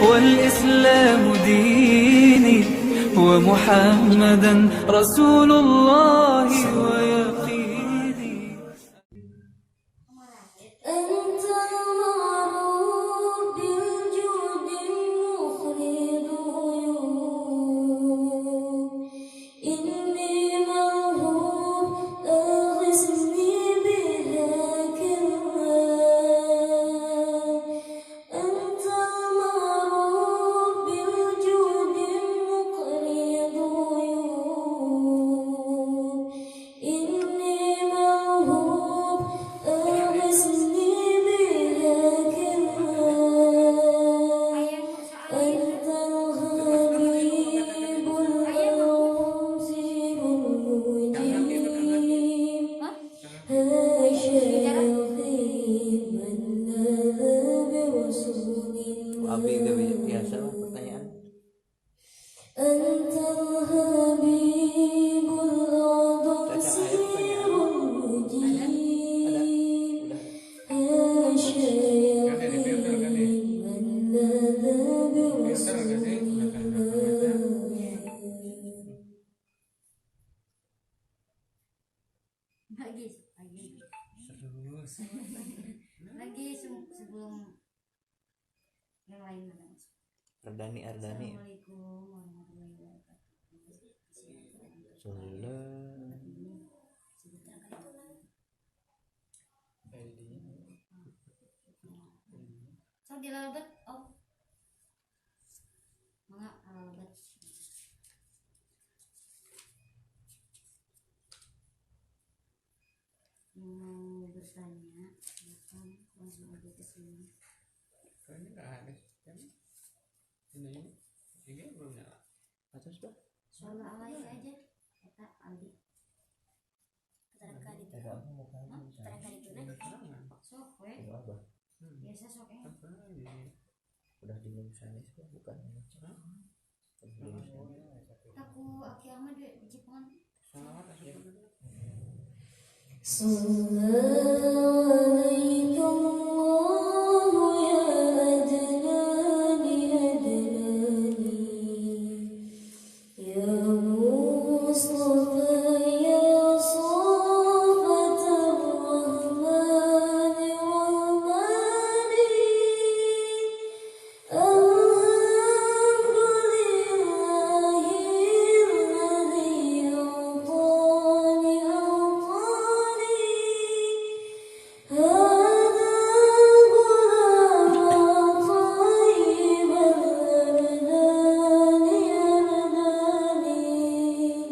والإسلام ديني ومحمدا رسول الله ويقيني. أنت المعروف بالجود المخرج عيوب إني موهوب أغثني بذاك الراب. أنت المعروف بالجود المخرج عيوب إني موهوب أغثني بذاك الراب. أنت الغريب العظيم المجيب هاشا يغيب من لاذ برسول الله. أنت الحبيب العظيم المجيب هاشا يغيب من لاذ برسول الله. lagi sebelum yang lain. Ardani Assalamualaikum warahmatullahi wabarakatuh. So dilalabat oh mangga lalabat. Mau bertanya silakan langsung aja ke sini. Kayaknya nggak ada kan? Ini belum nyala. Atas bah. Soalnya alay aja kata Aldi. Terkait itu. Terkait itu nah. Sok we. Biasa sok Udah di sana sih bukan. Aku aki ama di Jepang. Sallallahu alaihi ya adnani adnani ya Mustafa ya Safatar Rahmani Rahmani alhamdulillahi alladhi أعطاني هذا غلام طيب الأبدان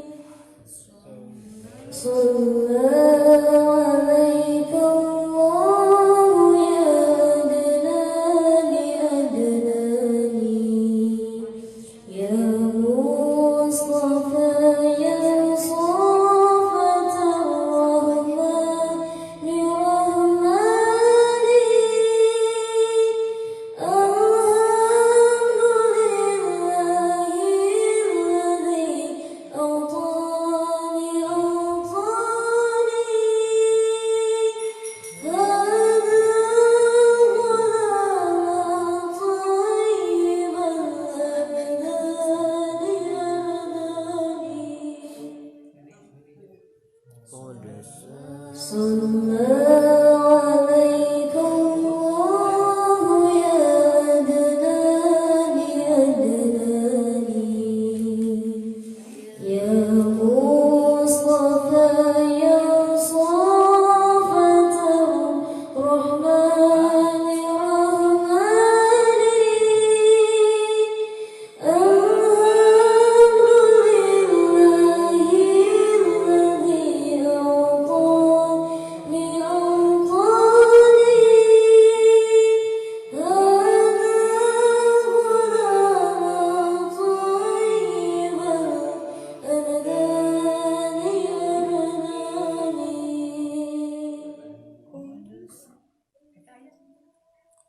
صلى عليك الله يا أدناني أدناني يا مصطفى يا صفة الرحمن رحماني الحمد لله الذي أعطاني هذا غلام طيب الأبدان صلى عليك الله يا أدناني أدناني يا مصطفى يا صفة الرحمن رحماني الحمد لله الذي أعطاني هذا غلام طيب الأبدان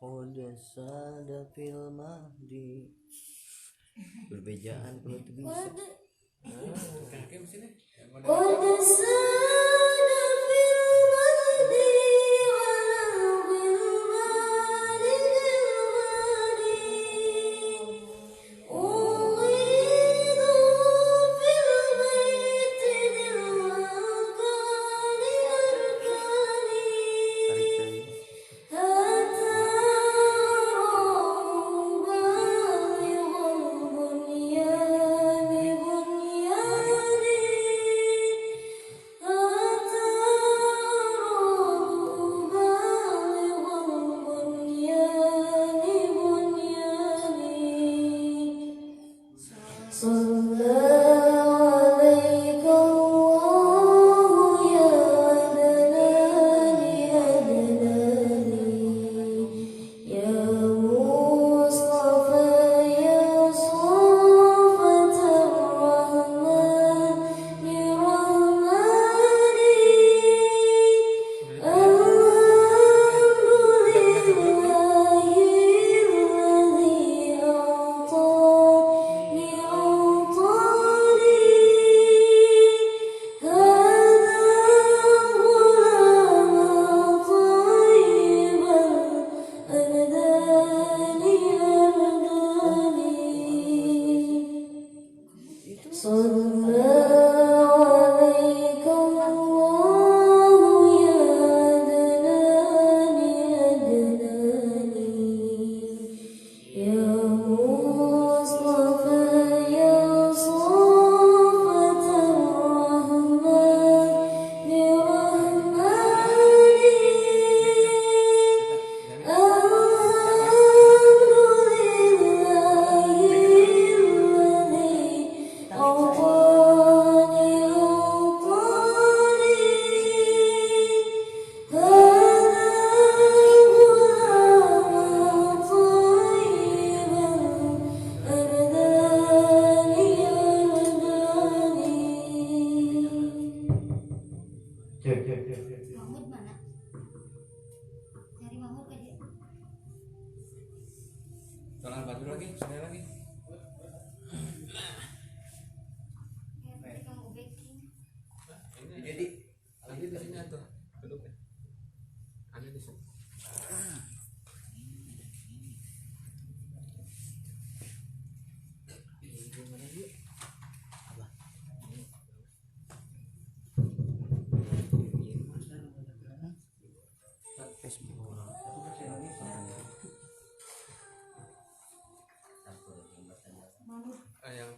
Qad sada fil mahdi. Perbedaan kalau itu bisa. Kaki mesinnya. قد ساد في المهد على الغلمان Tolong bantu lagi, sekali lagi. Tadi kamu baking. Ini jadi lagi di sini tuh duduknya. Ada di sini.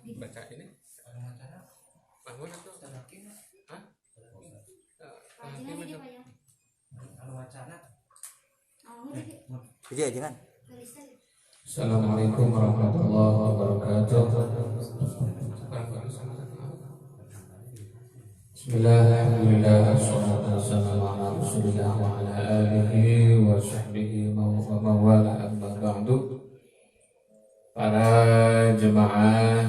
Yang baca ini bangun atau hah? Pajangan aja Pak ya. Awalnya jadi Jadi jangan. tulis tadi. Assalamualaikum warahmatullahi wabarakatuh. Bismillah, alhamdulillah, wassalatu wassalamu ala rasulillah wa ala alihi wa sahbihi wa mawala amma ba'du. Para jemaah,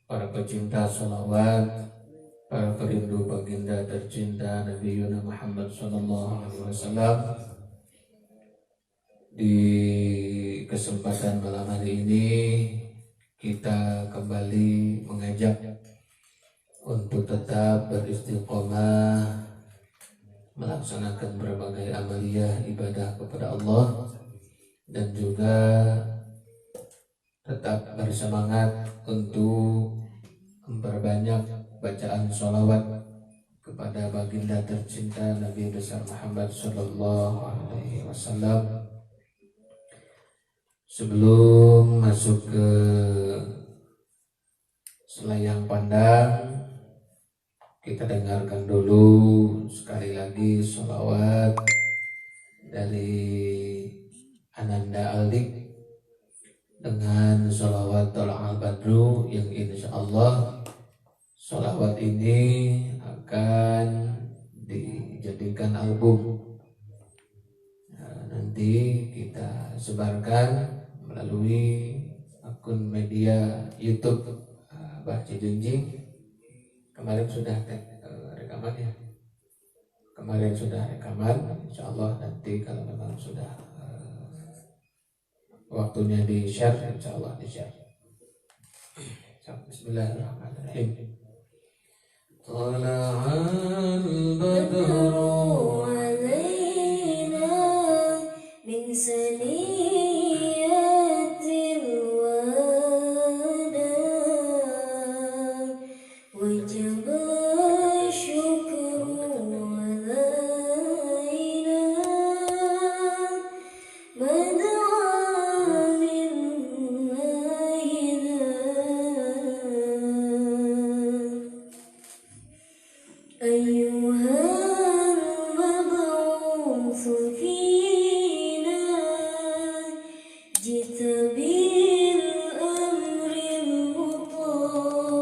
para pecinta salawat, para perindu baginda tercinta Nabi Muhammad sallallahu alaihi wasallam. Di kesempatan malam hari ini kita kembali mengajak untuk tetap beristiqomah melaksanakan berbagai amaliyah ibadah kepada Allah dan juga tetap bersemangat untuk memperbanyak bacaan sholawat kepada baginda tercinta Nabi besar Muhammad sallallahu alaihi wasallam. Sebelum masuk ke selayang pandang, kita dengarkan dulu sekali lagi sholawat dari Ananda Aldik dengan sholawat Tola'al Badru yang insya Allah sholawat ini akan dijadikan album. Nah, nanti kita sebarkan melalui akun media YouTube Bah Cijunjing. Kemarin sudah rekaman ya. Kemarin sudah rekaman. Insya Allah nanti kalau memang sudah waktunya di share, insya Allah di share. Bismillahirrahmanirrahim. Tala'al badru علينا من سنيات الوداع وجب الشكر علينا ما دعا من أيها المبعوث فينا جئت بالأمر المطاع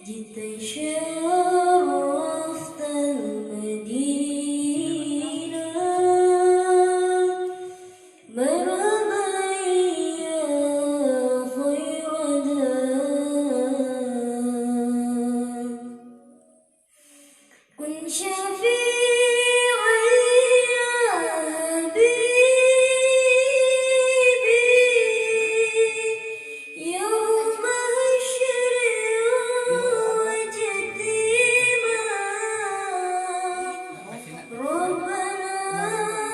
جئت شرفت المدينة مرحبا يا خير دار كن شفيعي يا حبيبي يوم حشر وجديما ربنا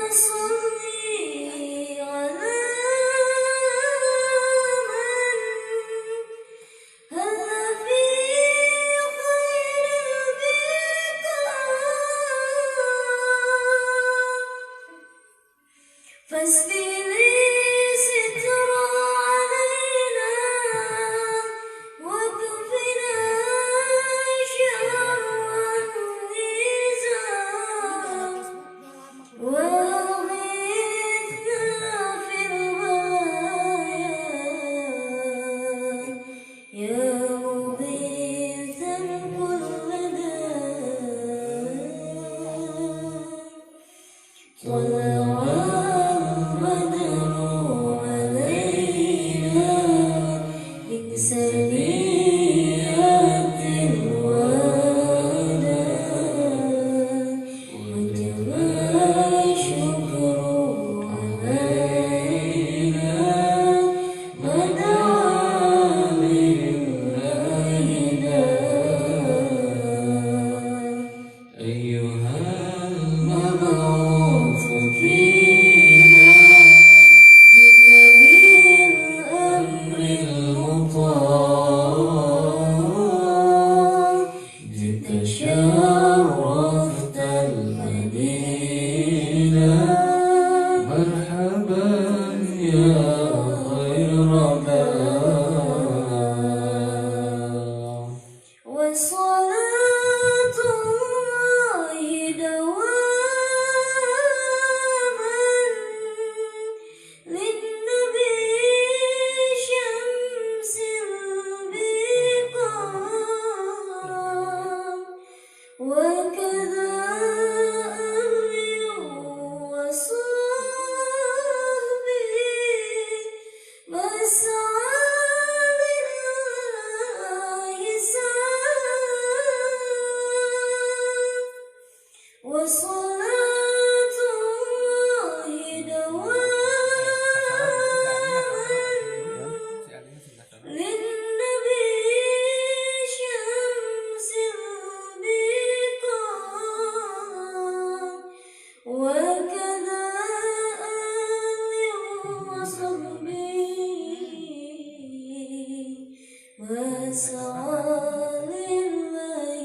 صل على من هل في خير البقاع فاسقني ستر علينا واكفنا شر النزاع واغثنا في البلايا يا مغيثا كل داء طلع البدر علينا من سنيات الوداع وجب الشكر هكذا آل وصحبه وسعى لله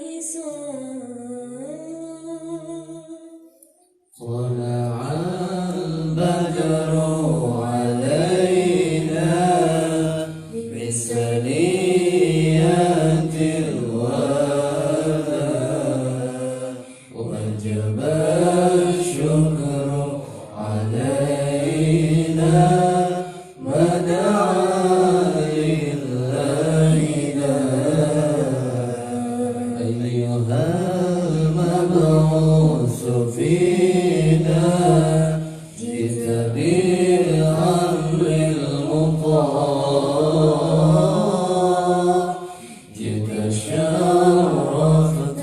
طلع البدر علينا من ثنيات الوداع وجب الشكر علينا ما دعا لله أيها المبعوث فينا جئت بالأمر المطاع جئت شرفت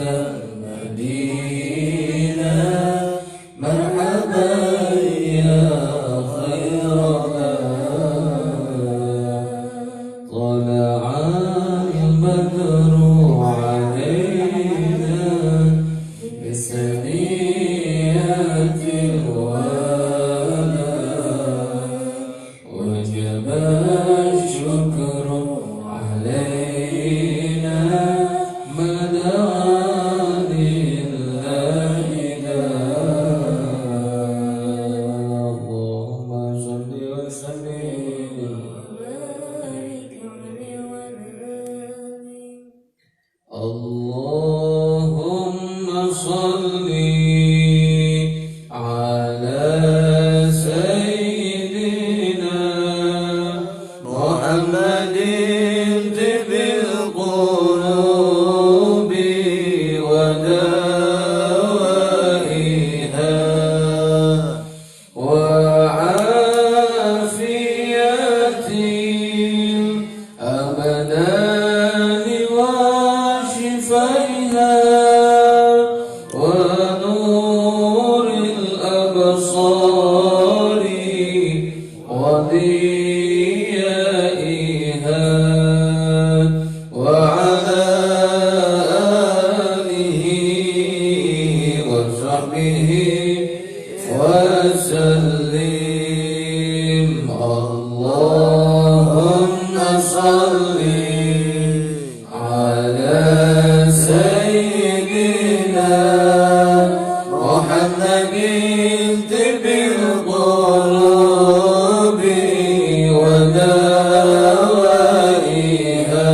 المدينة مرحبا يا خير طلع البدر علينا بثنيات الوداع وجب الشكر علينا ما دعا لله اللهم صل وسلم وبارك عليه وعلى اللهم صل على سيدنا محمد طب القلوب ودوائها وعافية الأبدان وشفائها ونور الأبصار وضيائها وعلى آله وصحبه وسلم اللهم صل على سيدنا محمد طب القلوب ودوائها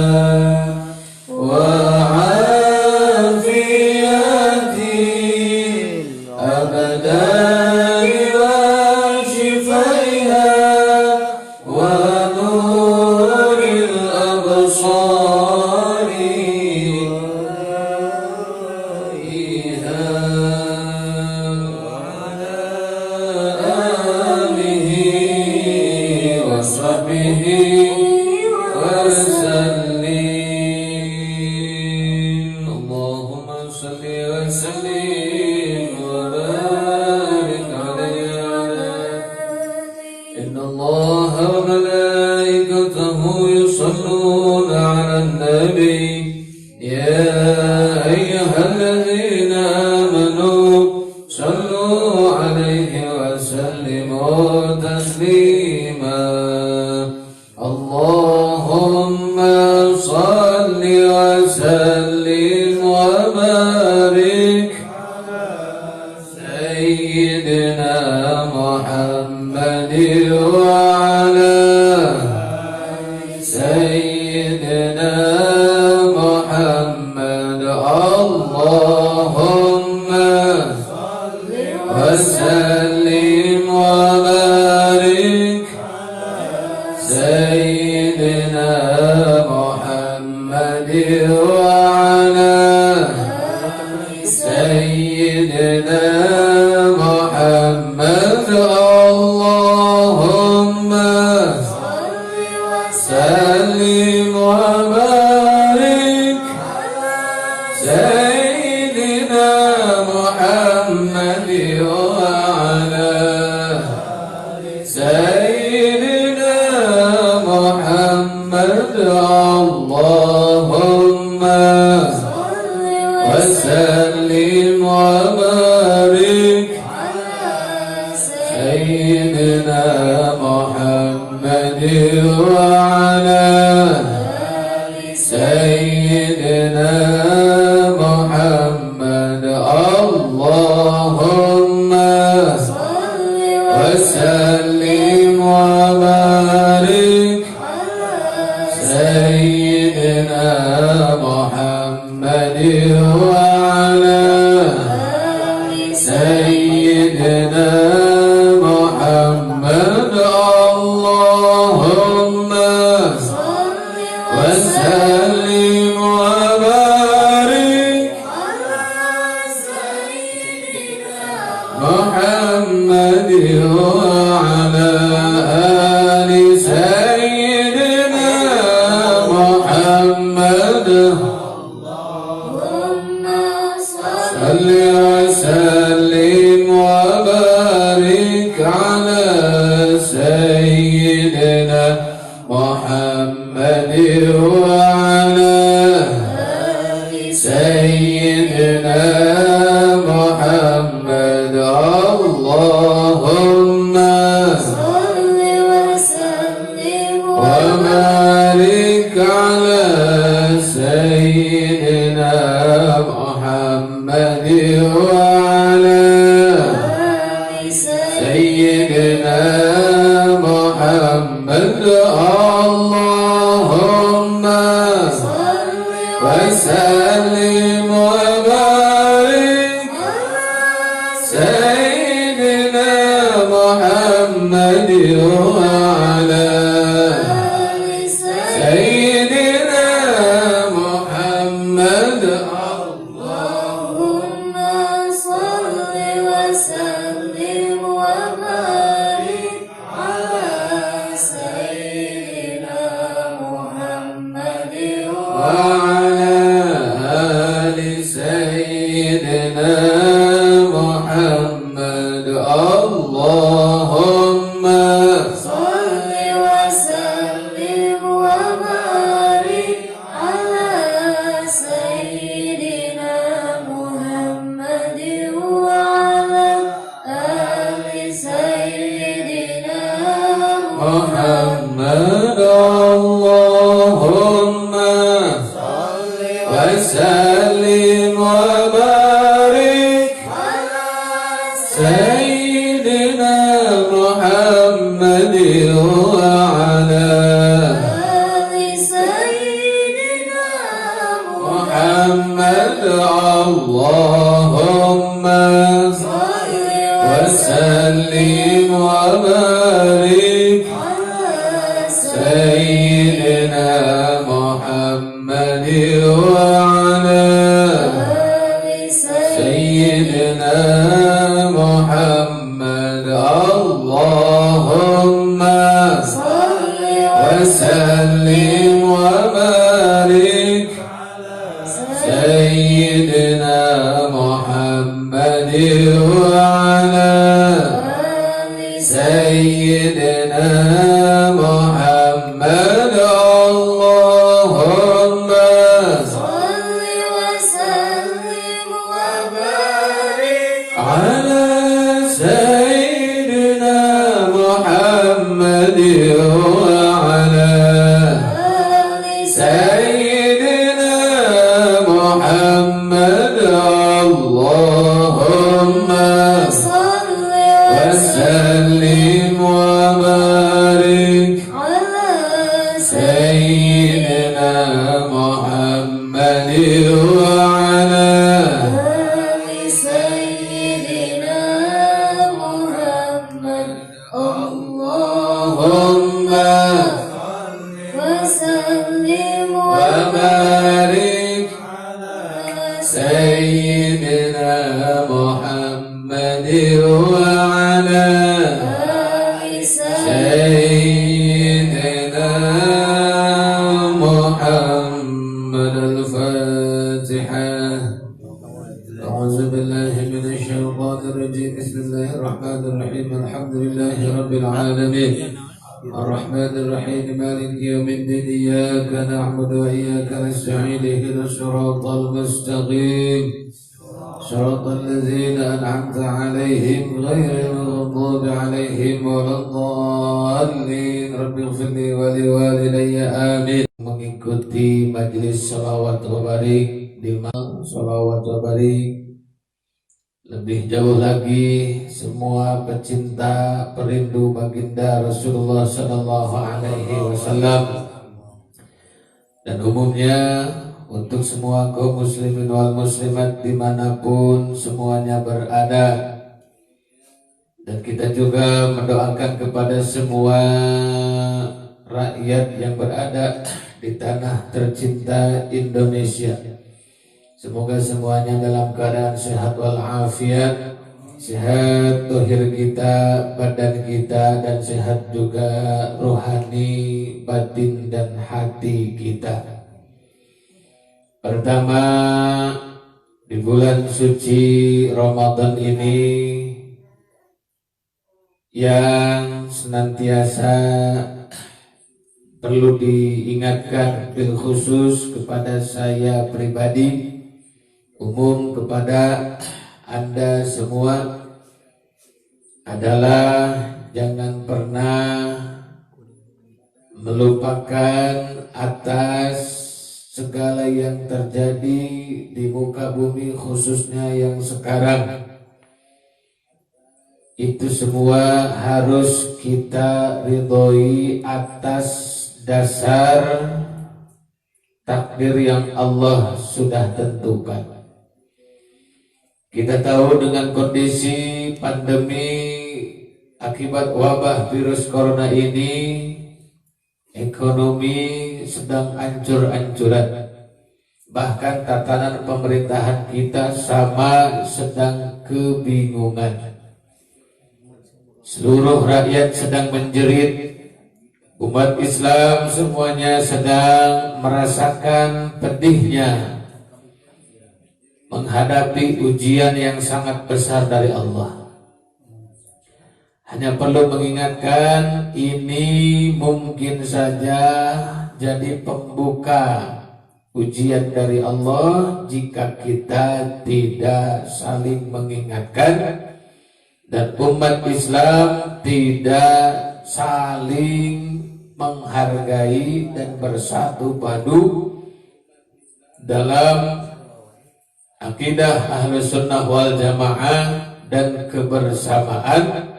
وعافية الأبدان وشفائها ونور الأبصار وعلى آله وصحبه وسلم اللهم صل وسلم وبارك عليه إن الله وملائكته يصلون على النبي يا أيها الذين آمنوا صلوا عليه وسلموا تسليما اللهم صل وسلم وبارك سيدنا محمد وعلى سيدنا محمد اللهم وسلم وبارك سيدنا محمد وعلى سيدنا محمد اللهم سيدنا محمد وعلى سيدنا محمد اللهم وسلم وبارك سيدنا محمد وعلى سيدنا محمد اللهم وسلم وبارك محمد وعلى آل سيدنا محمد صل وسلم وبارك على سيدنا محمد وعلى سيدنا محمد اللهم وبارك على سيدنا محمد وعلى سيدنا محمد اللهم وسلم وبارك سيدنا محمد وعلى سيدنا محمد اللهم صل وسلم وبارك على سيدنا محمد وعلى آل سيدنا محمد اللهم صل وسلم وبارك على سيدنا محمد وعلى آل سيدنا محمد اللهم وسلم وبارك سيدنا محمد وعلى آل سيدنا محمد اللهم وسلم وبارك سيدنا محمد وعلى سيدنا محمد اللهم وسلم وبارك سيدنا محمد وعلى سيدنا محمد اللهم صل وسلم وبارك على سيدنا محمد وعلى سيدنا محمد اللهم صل وسلم وبارك على سيدنا محمد وعلى سيدنا محمد اللهم وسلم وبارك سيدنا محمد وعلى سيدنا محمد الفاتحة. أعوذ بالله من الشيطان الرجيم. بسم الله الرحمن الرحيم. الحمد لله رب العالمين الرحمن الرحيم مالك يوم الدين. إياك نعبد وإياك نستعين. اهدنا الصراط المستقيم صراط الذين أنعمت عليهم غير المغضوب المغضوب عليهم ولا الضالين رب اغفر لي ولوالدي آمين. Mengikuti majelis sholawat wa barik di sholawat wa barik. Lebih jauh lagi semua pecinta perindu baginda Rasulullah sallallahu alaihi wasallam, dan umumnya untuk semua kaum muslimin wal muslimat dimanapun semuanya berada. Dan kita juga mendoakan kepada semua rakyat yang berada di tanah tercinta Indonesia, semoga semuanya dalam keadaan sehat walafiat, sehat zahir kita, badan kita, dan sehat juga rohani, batin, dan hati kita. Pertama, di bulan suci Ramadan ini yang senantiasa perlu diingatkan bil khusus kepada saya pribadi, umum kepada Anda semua, adalah jangan pernah melupakan atas segala yang terjadi di muka bumi, khususnya yang sekarang. Itu semua harus kita ridhoi atas dasar takdir yang Allah sudah tentukan. Kita tahu dengan kondisi pandemi akibat wabah virus corona ini, ekonomi sedang ancur-ancuran. Bahkan tatanan pemerintahan kita sama sedang kebingungan. Seluruh rakyat sedang menjerit. Umat Islam semuanya sedang merasakan pedihnya menghadapi ujian yang sangat besar dari Allah. Hanya perlu mengingatkan, ini mungkin saja jadi pembuka ujian dari Allah jika kita tidak saling mengingatkan dan umat Islam tidak saling menghargai dan bersatu padu dalam akidah Ahlus Sunnah wal Jamaah dan kebersamaan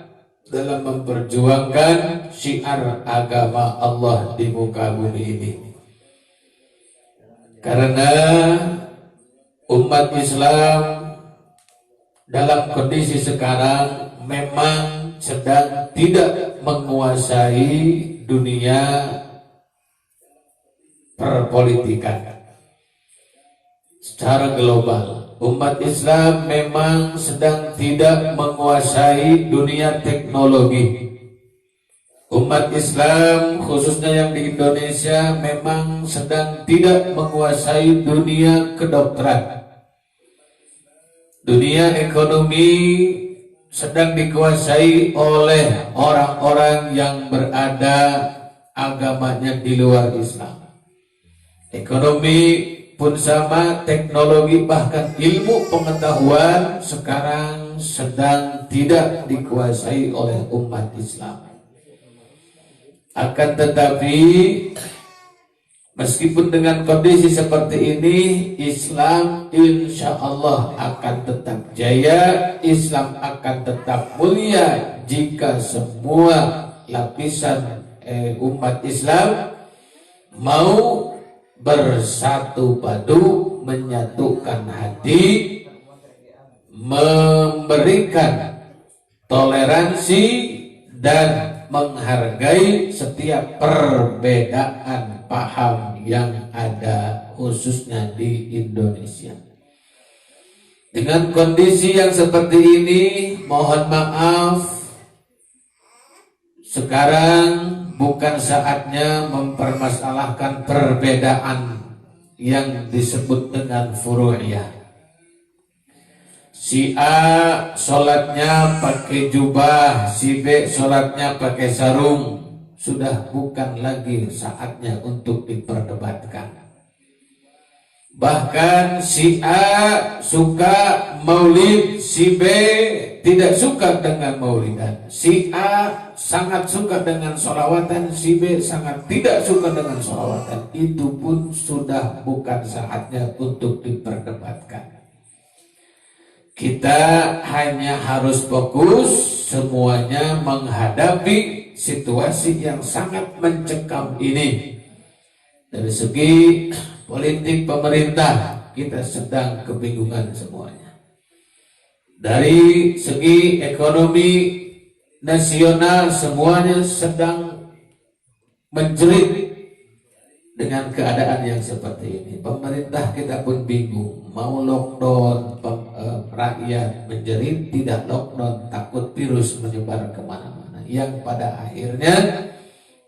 dalam memperjuangkan syiar agama Allah di muka bumi ini. Karena umat Islam dalam kondisi sekarang memang sedang tidak menguasai dunia perpolitikan secara global. Umat Islam memang sedang tidak menguasai dunia teknologi. Umat Islam khususnya yang di Indonesia memang sedang tidak menguasai dunia kedokteran. Dunia ekonomi sedang dikuasai oleh orang-orang yang berada agamanya di luar Islam. Ekonomi pun sama, teknologi, bahkan ilmu pengetahuan sekarang sedang tidak dikuasai oleh umat Islam. Akan tetapi meskipun dengan kondisi seperti ini, Islam insya Allah akan tetap jaya, Islam akan tetap mulia jika semua lapisan umat Islam mau bersatu padu, menyatukan hati, memberikan toleransi dan menghargai setiap perbedaan paham yang ada khususnya di Indonesia. Dengan kondisi yang seperti ini, mohon maaf, sekarang bukan saatnya mempermasalahkan perbedaan yang disebut dengan furu'iyah. Si A sholatnya pakai jubah, si B sholatnya pakai sarung. Sudah bukan lagi saatnya untuk diperdebatkan. Bahkan si A suka maulid, si B tidak suka dengan maulidan. Si A sangat suka dengan sholawatan, si B sangat tidak suka dengan sholawatan. Itu pun sudah bukan saatnya untuk diperdebatkan. Kita hanya harus fokus semuanya menghadapi situasi yang sangat mencekam ini. Dari segi politik pemerintah kita sedang kebingungan semuanya. Dari segi ekonomi nasional semuanya sedang menjerit dengan keadaan yang seperti ini. Pemerintah kita pun bingung, mau lockdown, rakyat menjerit, tidak lockdown, takut virus menyebar kemana-mana. Yang pada akhirnya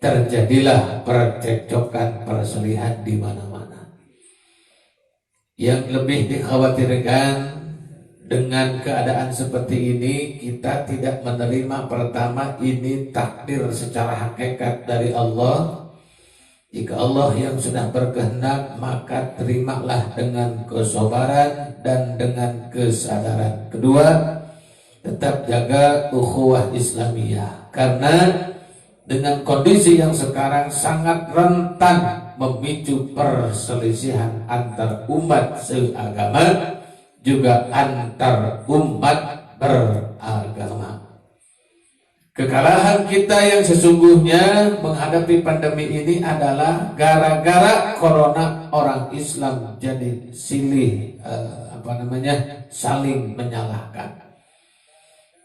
terjadilah percekcokan, perselihan di mana-mana. Yang lebih dikhawatirkan dengan keadaan seperti ini, kita tidak menerima pertama ini takdir secara hakikat dari Allah. Jika Allah yang sudah berkehendak, maka terimalah dengan kesabaran dan dengan kesadaran. Kedua, tetap jaga ukhuwah Islamiyah, karena dengan kondisi yang sekarang sangat rentan memicu perselisihan antar umat seagama, juga antar umat beragama. Kekalahan kita yang sesungguhnya menghadapi pandemi ini adalah gara-gara corona. Orang Islam jadi silih saling menyalahkan.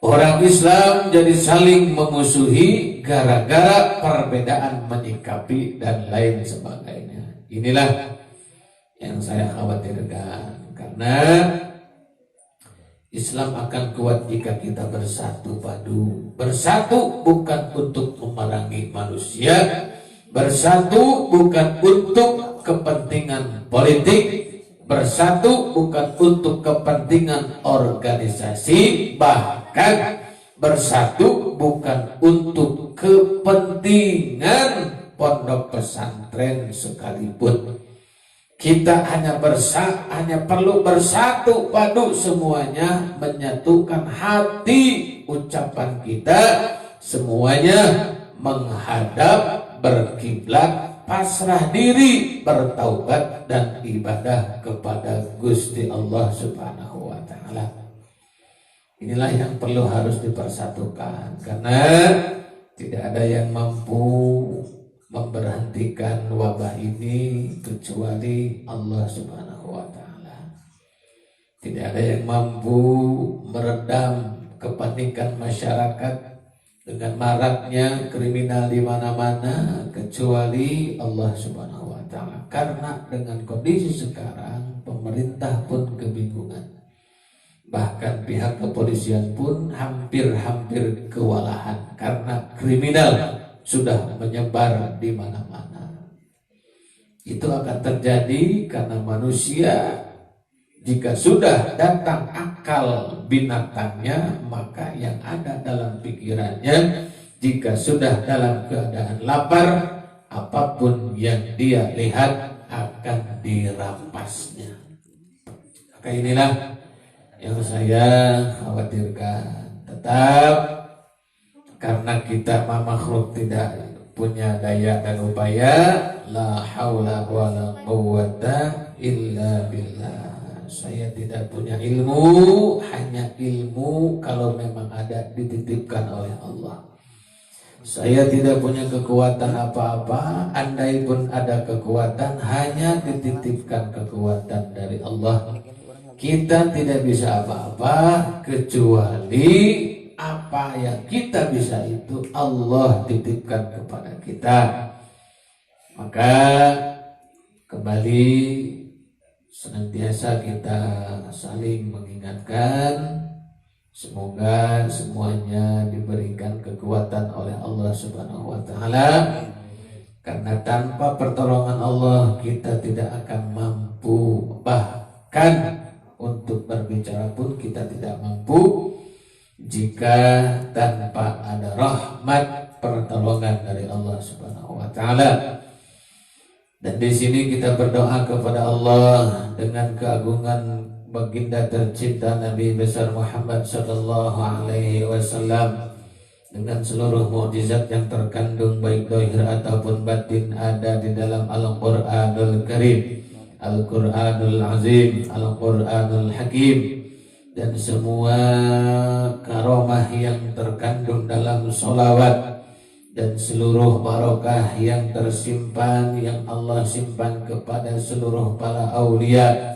Orang Islam jadi saling memusuhi gara-gara perbedaan menyikapi dan lain sebagainya. Inilah yang saya khawatirkan, karena Islam akan kuat jika kita bersatu padu. Bersatu bukan untuk memerangi manusia, bersatu bukan untuk kepentingan politik, bersatu bukan untuk kepentingan organisasi, bahkan bersatu bukan untuk kepentingan pondok pesantren sekalipun. Kita hanya perlu bersatu padu semuanya, menyatukan hati, ucapan kita semuanya menghadap, berkiblat, pasrah diri, bertaubat dan ibadah kepada Gusti Allah Subhanahu wa taala. Inilah yang perlu harus dipersatukan, karena tidak ada yang mampu memberhentikan wabah ini kecuali Allah Subhanahu wa taala. Tidak ada yang mampu meredam kepanikan masyarakat dengan maraknya kriminal di mana-mana kecuali Allah Subhanahu wa taala. Karena dengan kondisi sekarang pemerintah pun kebingungan. Bahkan pihak kepolisian pun hampir kewalahan karena kriminal sudah menyebar di mana-mana. Itu akan terjadi karena manusia jika sudah datang akal binatangnya, maka yang ada dalam pikirannya, jika sudah dalam keadaan lapar, apapun yang dia lihat akan dirampasnya. Maka inilah yang saya khawatirkan. Tetap karena kita makhluk tidak punya daya dan upaya, la haula wala quwwata illa billah. Saya tidak punya ilmu, hanya ilmu kalau memang ada dititipkan oleh Allah. Saya tidak punya kekuatan apa-apa, andai pun ada kekuatan, hanya dititipkan kekuatan dari Allah. Kita tidak bisa apa-apa kecuali apa yang kita bisa itu Allah titipkan kepada kita. Maka kembali senantiasa kita saling mengingatkan, semoga semuanya diberikan kekuatan oleh Allah Subhanahu wa taala, karena tanpa pertolongan Allah kita tidak akan mampu, bahkan untuk berbicara pun kita tidak mampu jika tanpa ada rahmat pertolongan dari Allah Subhanahu wa taala. Dan di sini kita berdoa kepada Allah dengan keagungan baginda tercinta Nabi besar Muhammad sallallahu alaihi wasallam, dengan seluruh mukjizat yang terkandung baik zahir ataupun batin ada di dalam Al-Qur'anul Karim, Al-Qur'anul Azim, Al-Qur'anul Hakim, dan semua karomah yang terkandung dalam sholawat dan seluruh barokah yang tersimpan yang Allah simpan kepada seluruh para aulia,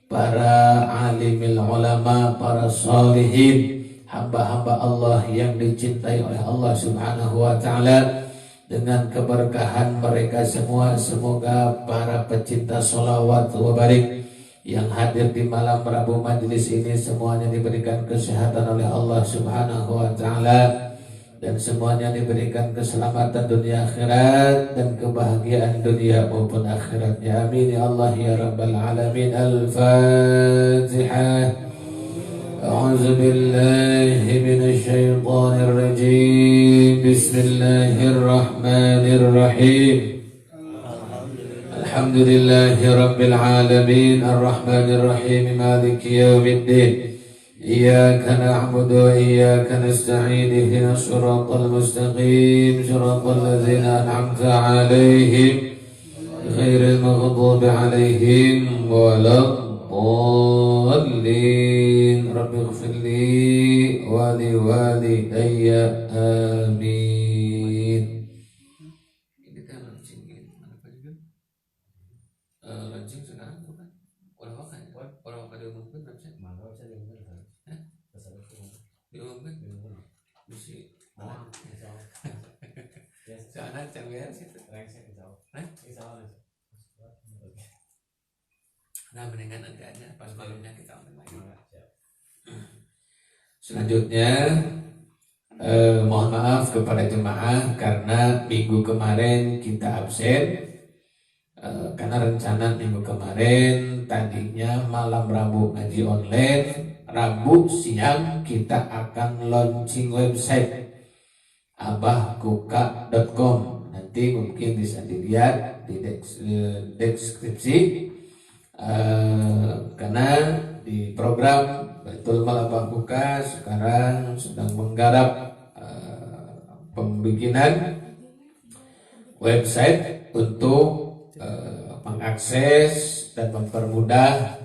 para alimil ulama, para salihin, hamba-hamba Allah yang dicintai oleh Allah Subhanahu wa taala, dengan keberkahan mereka semua. Semoga para pecinta sholawat wa barik yang hadir di malam Rabu majelis ini semuanya diberikan kesehatan oleh Allah Subhanahu wa taala, dan semuanya diberikan keselamatan dunia akhirat dan kebahagiaan dunia maupun akhiratnya. Amin ya Allah ya rabbal alamin. Al-Fatihah. A'udzu billahi minasy syaithanir rajim. Bismillahirrahmanirrahim. Alhamdulillahi rabbil alamin. Ar-Rahmanir Rahim. Maliki yaumiddin. إياك نعبد وإياك نستعين اهدنا الصراط المستقيم صراط الذين أنعمت عليهم غير المغضوب عليهم ولا الضالين رب اغفر لي ولوالدي آمين. Ini kan launching mana Pak juga? Launching sekarang bukan? Orang diumumkan website. Diumumkan mesti sana cewek situ. Nah mendingan nanti aja pas malamnya kita omongin lagi. Selanjutnya mohon maaf kepada jemaah karena minggu kemarin kita absen, karena rencana minggu kemarin tadinya malam Rabu ngaji online, Rabu siang kita akan launching website abahkuka.com. Nanti mungkin bisa dilihat di deskripsi, karena di program Baitul Mal Abah Kuka sekarang sedang menggarap pembikinan website untuk mengakses dan mempermudah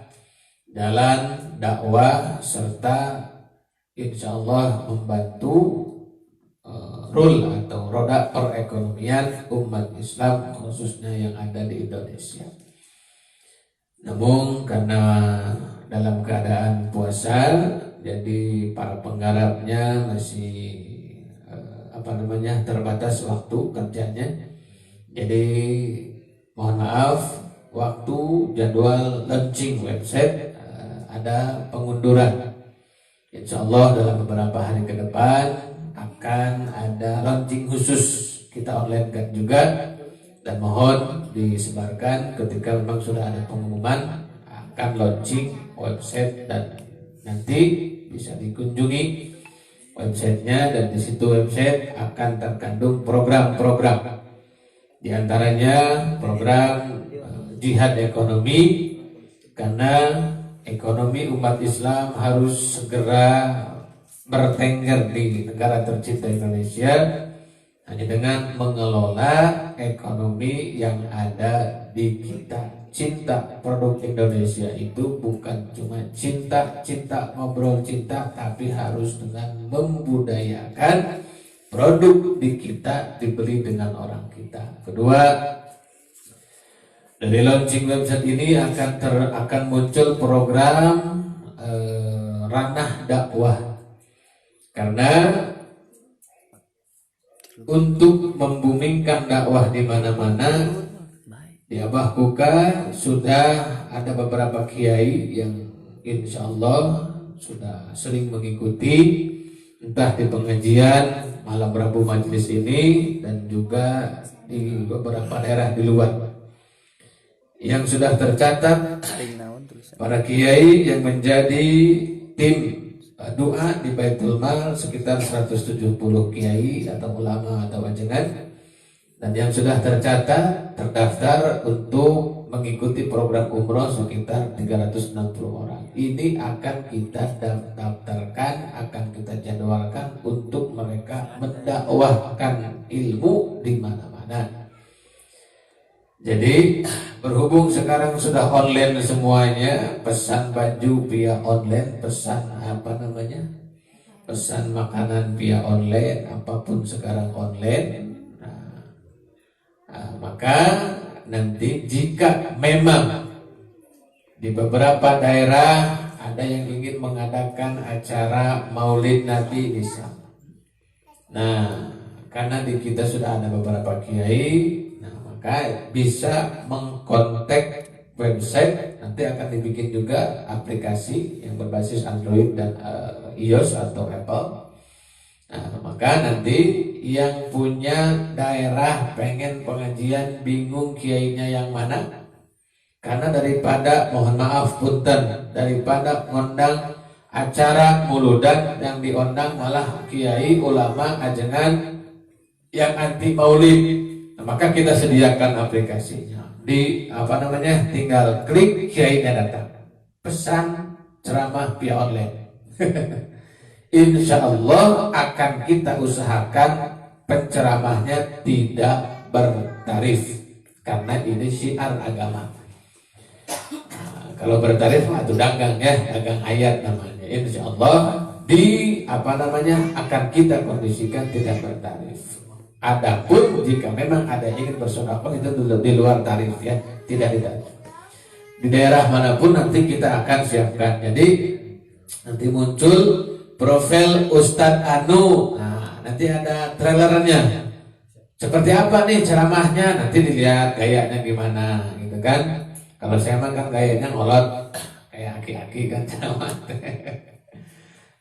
jalan dakwah serta insya Allah membantu atau roda perekonomian umat Islam khususnya yang ada di Indonesia. Namun karena dalam keadaan puasa, jadi para penggarapnya masih terbatas waktu kerjanya. Jadi mohon maaf, waktu jadwal launching website ada pengunduran. Insya Allah dalam beberapa hari ke depan akan ada launching khusus, kita online kan juga, dan mohon disebarkan ketika memang sudah ada pengumuman akan launching website, dan nanti bisa dikunjungi websitenya, dan di situ website akan terkandung program-program, di antaranya program jihad ekonomi, karena ekonomi umat Islam harus segera bertengger di negara tercinta Indonesia hanya dengan mengelola ekonomi yang ada di kita. Cinta produk Indonesia itu bukan cuma cinta ngobrol cinta, tapi harus dengan membudayakan produk di kita dibeli dengan orang kita. Kedua, dari launching website ini akan muncul program ranah dakwah, karena untuk membumingkan dakwah di mana-mana di Abah Kuka sudah ada beberapa kiai yang insya Allah sudah sering mengikuti entah di pengajian malam Rabu majelis ini dan juga di beberapa daerah di luar, yang sudah tercatat para kiai yang menjadi tim doa di Baitul Mal sekitar 170 kiai atau ulama atau wajangan, Dan yang sudah tercatat, terdaftar untuk mengikuti program umroh sekitar 360 orang. Ini akan kita daftarkan, akan kita jadwalkan untuk mereka mendakwahkan ilmu di mana-mana. Jadi berhubung sekarang sudah online semuanya, pesan baju via online, pesan pesan makanan via online, apapun sekarang online. Maka nanti jika memang di beberapa daerah ada yang ingin mengadakan acara Maulid Nabi di sana. Nah, karena di kita sudah ada beberapa kiai, maka bisa mengkontak website. Nanti akan dibikin juga aplikasi yang berbasis Android dan iOS atau Apple. Nah, maka nanti yang punya daerah pengen pengajian bingung kiainya yang mana, karena daripada mohon maaf punten, daripada ngundang acara muludan yang diundang malah kiai ulama ajengan yang anti maulid. Nah, maka kita sediakan aplikasinya. Tinggal klik kiainya datang. Pesan ceramah via online. Insya Allah akan kita usahakan penceramahnya tidak bertarif, karena ini syiar agama. Kalau bertarif itu dagang ya, dagang ayat namanya. Insya Allah akan kita kondisikan tidak bertarif. Adapun jika memang ada yang ingin bersedekah itu di luar tarif ya, tidak ditarif. Di daerah manapun nanti kita akan siapkan. Jadi nanti muncul profil Ustadz Anu. Nah, nanti ada trailernya. Seperti apa nih ceramahnya? Nanti dilihat gayanya gimana, gitu kan? Kalau saya mah kan gayanya ngolot kayak aki-aki kan ceramah.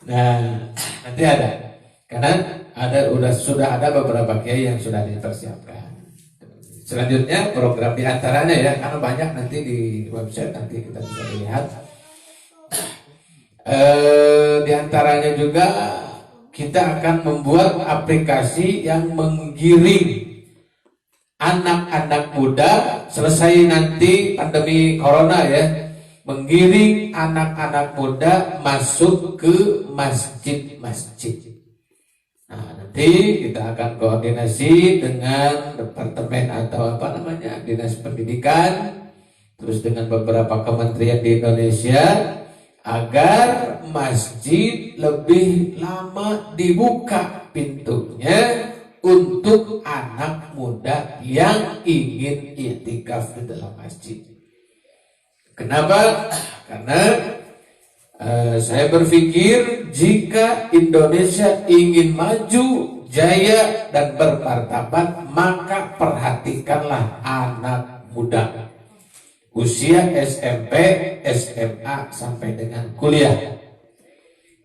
Nah, nanti ada. Karena sudah ada beberapa kiai yang sudah dipersiapkan. Selanjutnya program diantaranya ya, karena banyak nanti di website nanti kita bisa lihat. Di antaranya juga kita akan membuat aplikasi yang menggiring anak-anak muda selesai nanti pandemi corona ya, menggiring anak-anak muda masuk ke masjid-masjid. Nah, nanti kita akan koordinasi dengan departemen atau dinas pendidikan, terus dengan beberapa kementerian di Indonesia, agar masjid lebih lama dibuka pintunya untuk anak muda yang ingin i'tikaf di dalam masjid. Kenapa? Karena saya berpikir jika Indonesia ingin maju, jaya dan bermartabat, maka perhatikanlah anak muda usia SMP, SMA sampai dengan kuliah.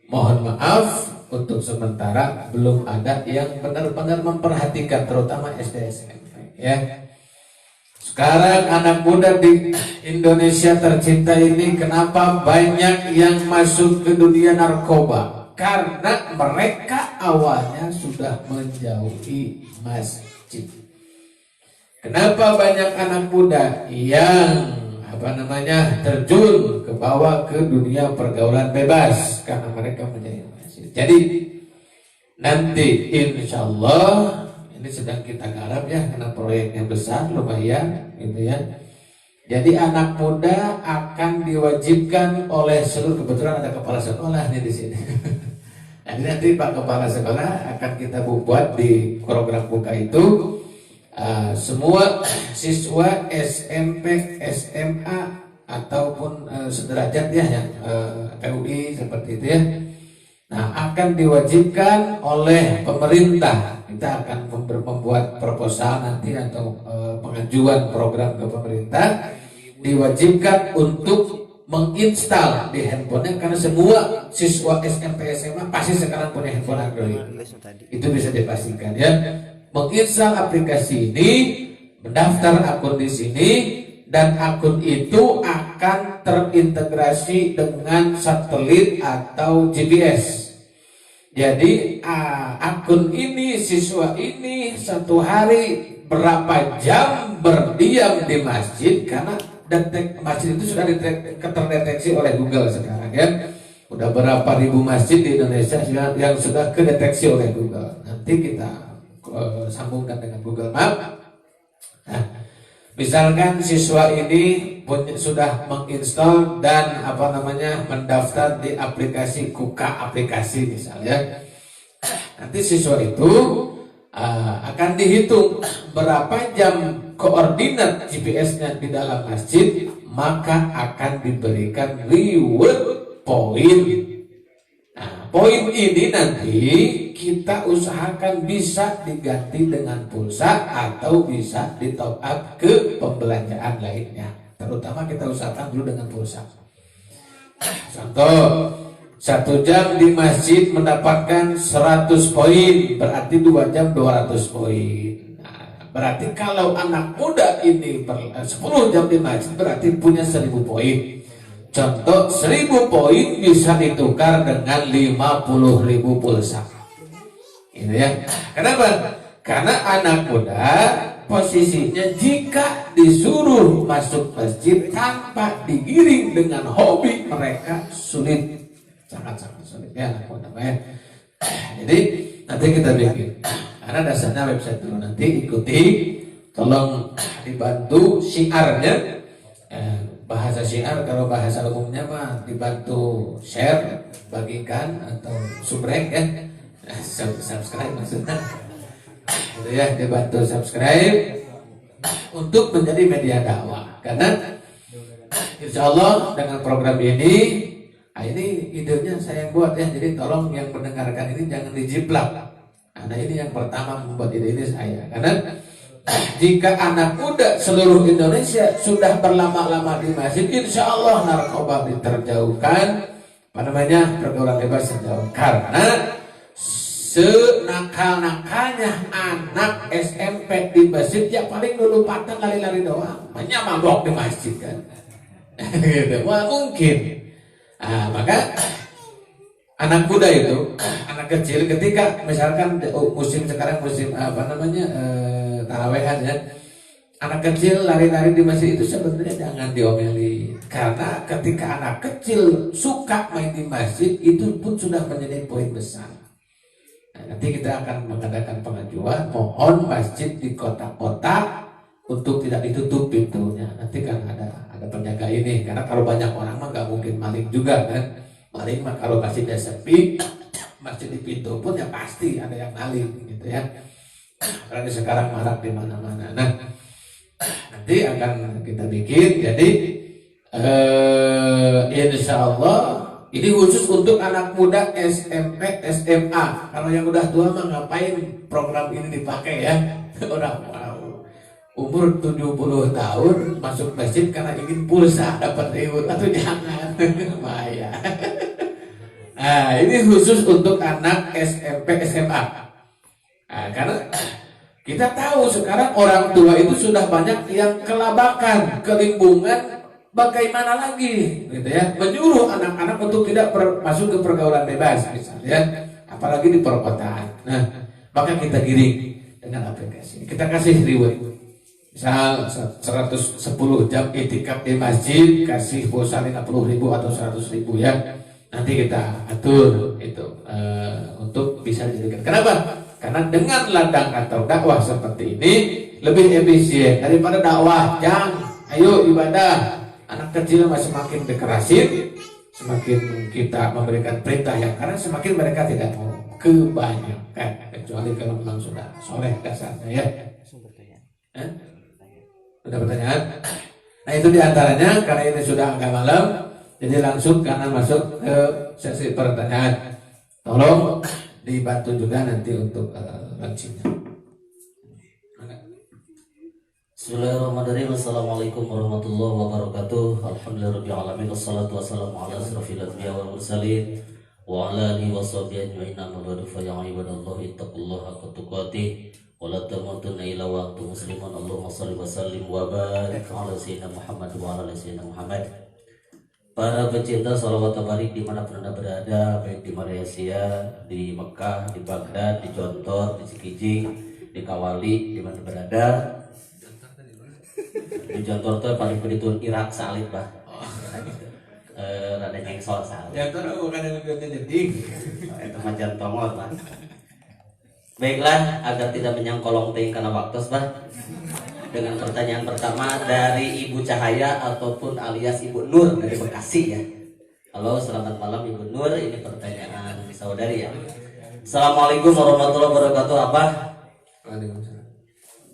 Mohon maaf, untuk sementara belum ada yang benar-benar memperhatikan, terutama SD SMP ya. Sekarang anak muda di Indonesia tercinta ini kenapa banyak yang masuk ke dunia narkoba? Karena mereka awalnya sudah menjauhi masjid. Kenapa banyak anak muda yang terjun ke bawah ke dunia pergaulan bebas? Karena mereka menjauhi masjid. Jadi nanti insya Allah ini sedang kita garap ya, karena proyeknya besar lumayan gitu ya. Jadi anak muda akan diwajibkan oleh seluruh, kebetulan ada kepala sekolah nih di sini. Jadi nanti Pak Kepala Sekolah akan kita buat di program buka itu, semua siswa SMP, SMA ataupun sederajat ya yang PUI seperti itu ya. Nah, akan diwajibkan oleh pemerintah. Kita akan membuat proposal nanti atau pengajuan program ke pemerintah, diwajibkan untuk menginstal di handphonenya, karena semua siswa SMP SMA pasti sekarang punya handphone Android. Itu bisa dipastikan ya. Menginstal aplikasi ini, mendaftar akun di sini, dan akun itu akan terintegrasi dengan satelit atau GPS. Jadi akun ini, siswa ini satu hari berapa jam berdiam di masjid, karena masjid itu sudah terdeteksi oleh Google sekarang ya. Udah berapa ribu masjid di Indonesia yang sudah kedeteksi oleh Google. Nanti kita sambungkan dengan Google Map. Nah, misalkan siswa ini sudah menginstal dan mendaftar di aplikasi Kuka aplikasi misalnya. Nanti siswa itu akan dihitung berapa jam koordinat GPS-nya di dalam masjid, maka akan diberikan reward poin. Nah, poin ini nanti kita usahakan bisa diganti dengan pulsa atau bisa di top up ke pembelanjaan lainnya. Terutama kita usahakan dulu dengan pulsa. Contoh, 1 jam di masjid mendapatkan 100 poin, berarti 2 jam 200 poin. Nah, berarti kalau anak muda ini 10 jam di masjid berarti punya 1000 poin. Contoh, 1000 poin bisa ditukar dengan 50.000 pulsa. Ini ya. Kenapa? Karena anak muda posisinya jika disuruh masuk masjid tanpa digiring dengan hobi, mereka sulit, sangat-sangat sulit ya anak muda ya. Jadi nanti kita bikin. Karena dasarnya website dulu, nanti ikuti, tolong dibantu syiarnya. Bahasa syiar, kalau bahasa umumnya mah dibantu share, bagikan atau subrek ya. Subscribe maksudnya. Itu ya, dibantu subscribe untuk menjadi media dakwah. Karena insya Allah dengan program ini idenya saya buat ya. Jadi tolong yang mendengarkan ini jangan dijiplak. Nah ini yang pertama membuat ide ini saya. Karena jika anak muda seluruh Indonesia sudah berlama-lama di masjid, insya Allah narkoba terjauhkan, pergaulan bebas terjauh. Karena senakal-nakalnya anak SMP di masjid ya paling dulu patah lari-lari doang, banyak mabok di masjid kan. Wah mungkin. Maka anak muda itu, anak kecil ketika misalkan musim tarawehan ya, anak kecil lari-lari di masjid itu sebenarnya jangan diomeli, karena ketika anak kecil suka main di masjid itu pun sudah menjadi poin besar. Nah, nanti kita akan mengadakan pengajuan mohon masjid di kota-kota untuk tidak ditutup pintunya. Nanti kan ada penjaga ini, karena kalau banyak orang mah nggak mungkin maling juga kan. Maling mah kalau masjidnya sepi, masjid di pintu pun ya pasti ada yang maling gitu ya. Karena sekarang marak di mana-mana. Nah, nanti akan kita bikin. Jadi insya Allah ini khusus untuk anak muda SMP, SMA. Kalau yang udah tua mah ngapain program ini dipakai ya? Orang umur 70 tahun masuk masjid karena ingin pulsa dapat reward, atau jangan bahaya. Nah, ini khusus untuk anak SMP, SMA. Nah, karena kita tahu sekarang orang tua itu sudah banyak yang kelabakan, kelimbungan, bagaimana lagi gitu ya, menyuruh anak-anak untuk tidak masuk ke pergaulan bebas misalnya, apalagi di perkotaan. Nah, maka kita giring dengan aplikasi. Kita kasih reward. Misal 110 jam itikaf di masjid, kasih pulsa 50.000 atau 100.000 ya. Nanti kita atur itu untuk bisa dijadikan. Kenapa? Karena dengan ladang atau dakwah seperti ini lebih efisien daripada dakwah yang ayo ibadah. Anak kecil masih semakin dikerasin, semakin kita memberikan perintah yang karena semakin mereka tidak mau, kebanyakan, kecuali kalau memang sudah soleh dasarnya ya. Sudah pertanyaan? Nah itu diantaranya, karena ini sudah agak malam, jadi langsung karena masuk ke sesi pertanyaan. Tolong dibantu juga nanti untuk launchingnya. Bismillahirrahmanirrahim. Assalamualaikum warahmatullahi wabarakatuh. Alhamdulillahirrahmanirrahim. Wassalatu wassalamu ala asrafil anbiya wal mursalin wa ala alihi washabihi ajma'in. Amma ba'du, fa ya ibadallahi ittaqullaha haqqa tuqatih wa la tamutunna illa wa antum muslimun. Allahumma shalli wa sallim wa barik ala sayyidina Muhammad wa ala sayyidina Muhammad. Para Para pecinta salawat tabarik dimanapun Anda berada, baik di Malaysia, di Mekah, di Baghdad, di Jontor, di Cikijing, di Kawali, di mana berada. Di Jontor itu paling begitu Irak salib bah. Rada nyengsor salib. Jantor bukan yang lebih jadi. Itu mah jantongor bah. Baiklah, agar tidak menyangkolong ting karena waktu bah. Dengan pertanyaan pertama dari Ibu Cahaya ataupun alias Ibu Nur dari Bekasi ya. Halo, selamat malam Ibu Nur. Ini pertanyaan saudari ya. Assalamualaikum warahmatullahi wabarakatuh. Abah, Waalaikumsalam.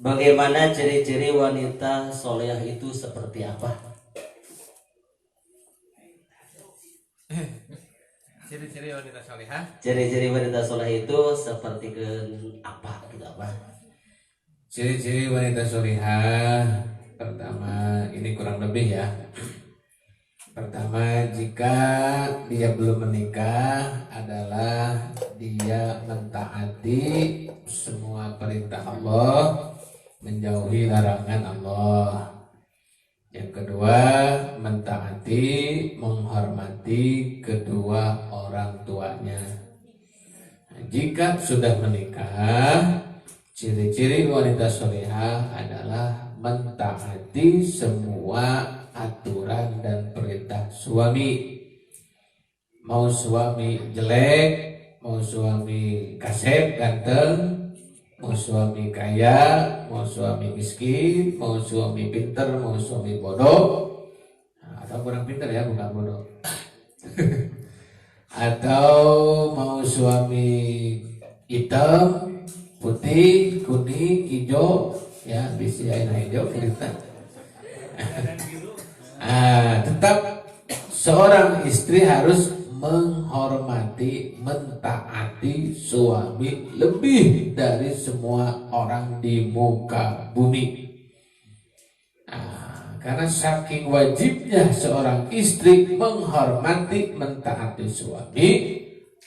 bagaimana ciri-ciri wanita solehah itu seperti apa? Ciri-ciri wanita salihah. Ciri-ciri wanita solehah itu seperti apa gitu Abah? Ciri-ciri wanita solihah, pertama ini kurang lebih ya. Pertama, jika dia belum menikah adalah dia mentaati semua perintah Allah, menjauhi larangan Allah. Yang kedua, mentaati, menghormati kedua orang tuanya. Nah, jika sudah menikah, ciri-ciri wanita solehah adalah mentaati semua aturan dan perintah suami. Mau suami jelek, mau suami kasep ganteng, mau suami kaya, mau suami miskin, mau suami pinter, mau suami bodoh, atau kurang pinter ya, bukan bodoh. Atau mau suami hitam, putih, kuning, hijau, ya bisa aina hijau cerita. Tetap seorang istri harus menghormati, mentaati suami lebih dari semua orang di muka bumi. Karena saking wajibnya seorang istri menghormati, mentaati suami,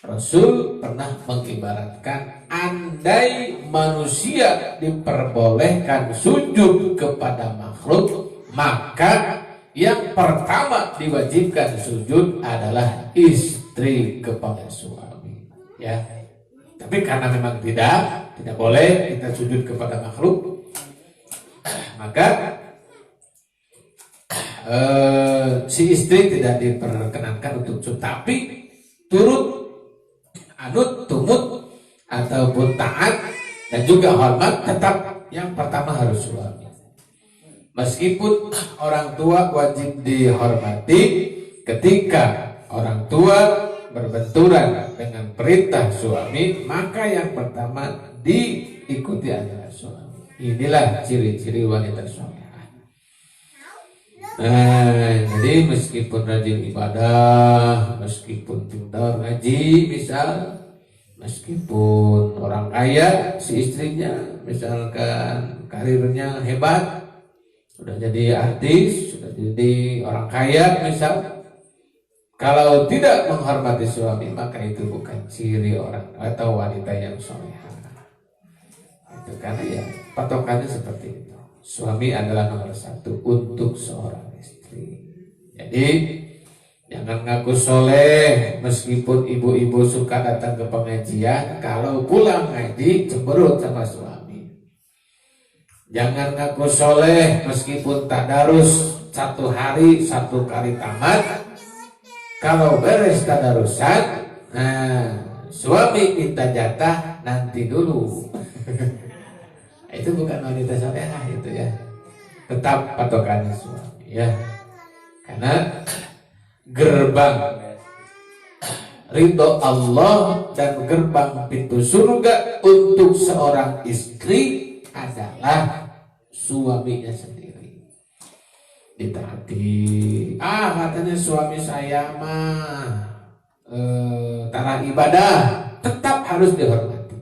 Rasul pernah mengibaratkan andai manusia diperbolehkan sujud kepada makhluk, maka yang pertama diwajibkan sujud adalah istri kepada suami. Ya, tapi karena memang tidak boleh kita sujud kepada makhluk, maka si istri tidak diperkenankan untuk sujud, tapi turut anut, tumut ataupun taat dan juga hormat tetap yang pertama harus suami. Meskipun orang tua wajib dihormati, ketika orang tua berbenturan dengan perintah suami, maka yang pertama diikuti adalah suami. Inilah ciri-ciri wanita solehah. Jadi meskipun rajin ibadah, meskipun pintar ngaji misal, meskipun orang kaya si istrinya misalkan karirnya hebat, sudah jadi artis, sudah jadi orang kaya misal, kalau tidak menghormati suami maka itu bukan ciri orang atau wanita yang solehah. Itu karena ya patokannya seperti itu. Suami adalah nomor satu untuk seorang istri. Jadi jangan ngaku soleh meskipun ibu-ibu suka datang ke pengajian, kalau pulang ngaji cemberut sama suami. Jangan ngaku soleh meskipun tadarus satu hari satu kali tamat, kalau beres tadarusan, suami minta jatah nanti dulu. Itu bukan wanita solehah itu ya. Tetap patokannya suami ya. Karena gerbang ridho Allah dan gerbang pintu surga untuk seorang istri adalah suaminya sendiri. Ditaati. Katanya suami saya mah tara ibadah, tetap harus dihormati.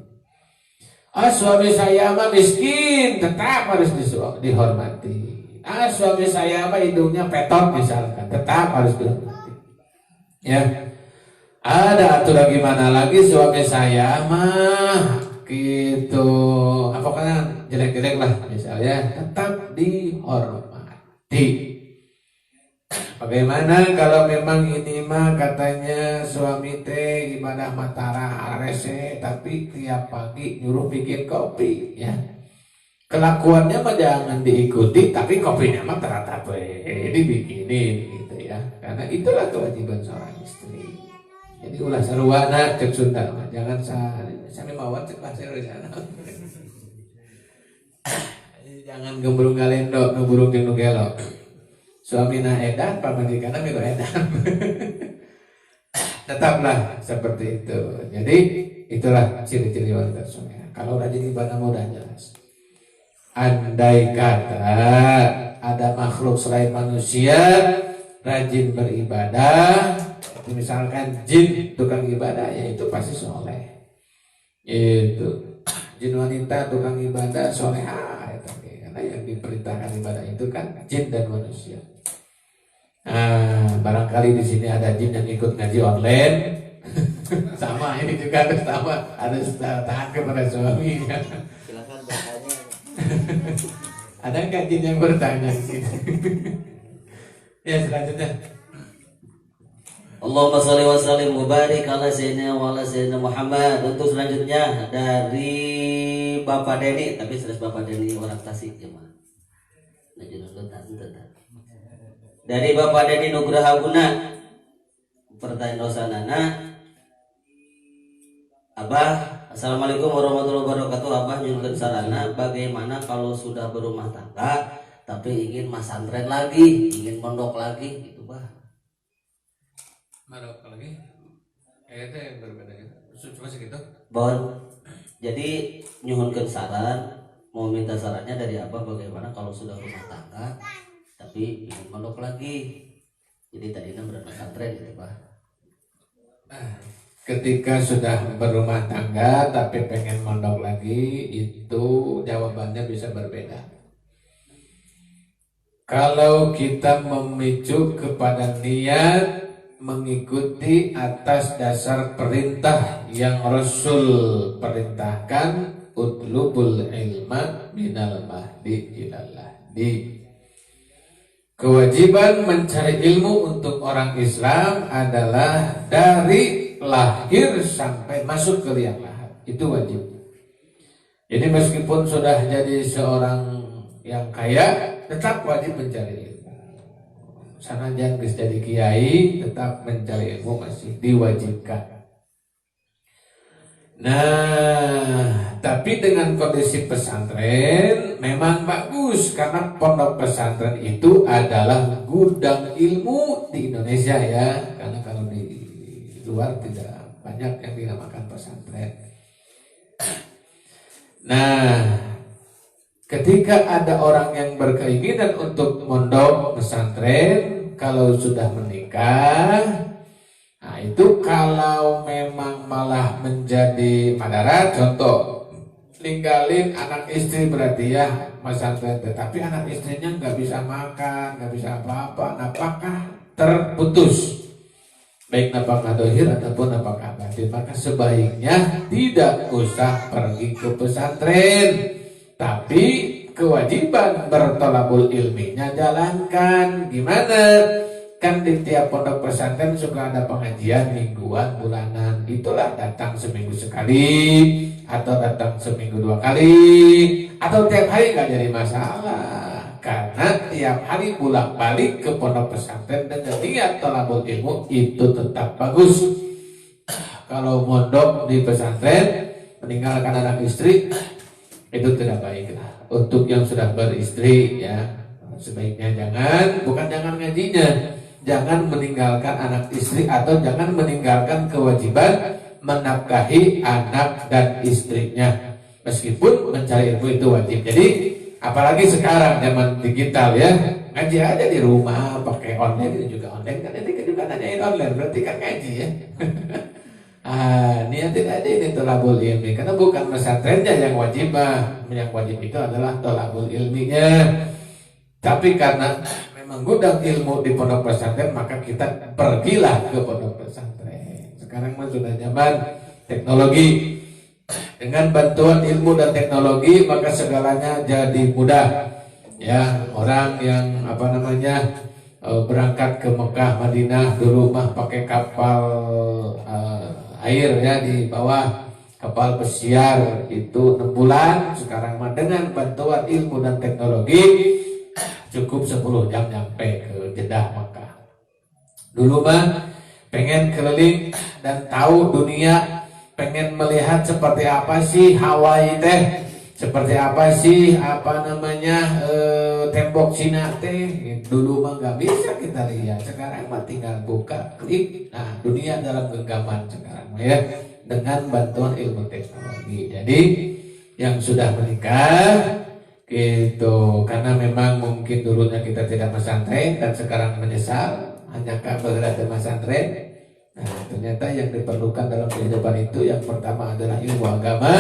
Suami saya mah miskin, tetap harus dihormati. Suami saya mah hidungnya petot misalkan, tetap harus dihormati. Ya. Ada aturan gimana lagi suami saya mah gitu, pokoknya jelek-jelek lah misalnya, tetap dihormati. Bagaimana kalau memang ini mah katanya suami teh ibadah matara rese tapi tiap pagi nyuruh bikin kopi ya. Kelakuannya mah jangan diikuti tapi kopinya mah ternyata dibikinin gitu ya. Karena itulah kewajiban seorang istri. Jadi ulah sarwana cek Sunda mah jangan sampai mawar cek bahasa Indonesia. Jangan gemburung galendo gemburung jeung nu gelo. Suamina edan, pamajikanna milu edan. Tetaplah seperti itu. Jadi itulah ciri-ciri wanita soleh. Kalau rajin ibadah mudah jelas. Andai kata ada makhluk selain manusia rajin beribadah, misalkan jin tukang ibadah, ya itu pasti soleh. Itu jin wanita tukang ibadah solehah, karena yang diperintahkan ibadah itu kan jin dan manusia. Nah, barangkali di sini ada jin yang ikut ngaji online. Sama ini juga harus sama, harus taat kepada suami. Silakan bertanya. Ada nggak jin yang bertanya di sini? Ya selanjutnya. Allahumma sholli wa sallim wa barik ala sayyidina wa ala sayyidina Muhammad. Untuk selanjutnya dari Bapak Deni, tapi serius Bapak Deni orang Tasik gimana? Dari Bapak Deni Nugraha Guna, pertanyaan dosanana, Abah, Assalamualaikum warahmatullahi wabarakatuh. Abah nyunkeun sarana, bagaimana kalau sudah berumah tangga tapi ingin masantren lagi, ingin pondok lagi, gitu Bah? Marok lagi, itu yang berbeda gitu. Cuma segitu. Bon, jadi nyuhunkeun saran, mau minta sarannya dari Abah bagaimana kalau sudah rumah tangga tapi ingin pondok lagi. Jadi tadinya berpesantren gitu Pak. Ketika sudah berumah tangga tapi pengen mondok lagi, itu jawabannya bisa berbeda. Kalau kita memicu kepada niat mengikuti atas dasar perintah yang Rasul perintahkan, utlubul ilma minal mahdi ilal lahdi. Kewajiban mencari ilmu untuk orang Islam adalah dari lahir sampai masuk ke liang lahat. Itu wajib. Jadi meskipun sudah jadi seorang yang kaya, tetap wajib mencari ilmu. Sanajan geus jadi kiai, tetap mencari ilmu masih diwajibkan. Nah, tapi dengan kondisi pesantren memang bagus karena pondok pesantren itu adalah gudang ilmu di Indonesia ya. Karena kalau di luar tidak banyak yang dinamakan pesantren. Nah, ketika ada orang yang berkeinginan untuk mondok pesantren, kalau sudah menikah, nah itu kalau memang malah menjadi madara, contoh ninggalin anak istri berarti ya pesantren, tetapi anak istrinya nggak bisa makan, nggak bisa apa-apa, apakah terputus baik napakah dohir ataupun napakah batin, maka sebaiknya tidak usah pergi ke pesantren, tapi kewajiban bertolabul ilminya jalankan. Gimana? Kan di tiap pondok pesantren suka ada pengajian mingguan, bulanan. Itulah datang seminggu sekali, atau datang seminggu 2 kali, atau tiap hari gak jadi masalah. Karena tiap hari bolak-balik ke pondok pesantren dengan niat tolabul ilmu itu tetap bagus. Kalau mondok di pesantren meninggalkan anak istri, itu tidak baik lah. Untuk yang sudah beristri ya, sebaiknya jangan ngajinya, jangan meninggalkan anak istri atau jangan meninggalkan kewajiban menafkahi anak dan istrinya. Meskipun mencari ilmu itu wajib. Jadi apalagi sekarang zaman digital ya, ngaji aja di rumah pakai online, itu juga online kan, ini juga nanyain online berarti kan ngaji ya. Niatin aja ini tolabul ilmi, karena bukan pesantrennya yang wajib, yang wajib itu adalah tolabul ilminya. Tapi karena memang gudang ilmu di pondok pesantren, maka kita pergilah ke pondok pesantren. Sekarang mah sudah zaman teknologi, dengan bantuan ilmu dan teknologi maka segalanya jadi mudah. Ya, orang yang berangkat ke Mekah Madinah dulu mah pakai kapal air ya, di bawah kapal pesiar itu 6 bulan. Sekarang mah dengan bantuan ilmu dan teknologi cukup 10 jam nyampe ke Jeddah Mekah. Dulu mah pengen keliling dan tahu dunia, pengen melihat seperti apa sih Hawaii teh, seperti apa sih tembok Cina teh. Dulu mah nggak bisa kita lihat, sekarang mah tinggal buka klik, nah dunia dalam genggaman sekarang ya, dengan bantuan ilmu teknologi. Jadi yang sudah menikah gitu, karena memang mungkin dulunya kita tidak pesantren dan sekarang menyesal hanya berada di pesantren. Nah ternyata yang diperlukan dalam kehidupan itu yang pertama adalah ilmu agama.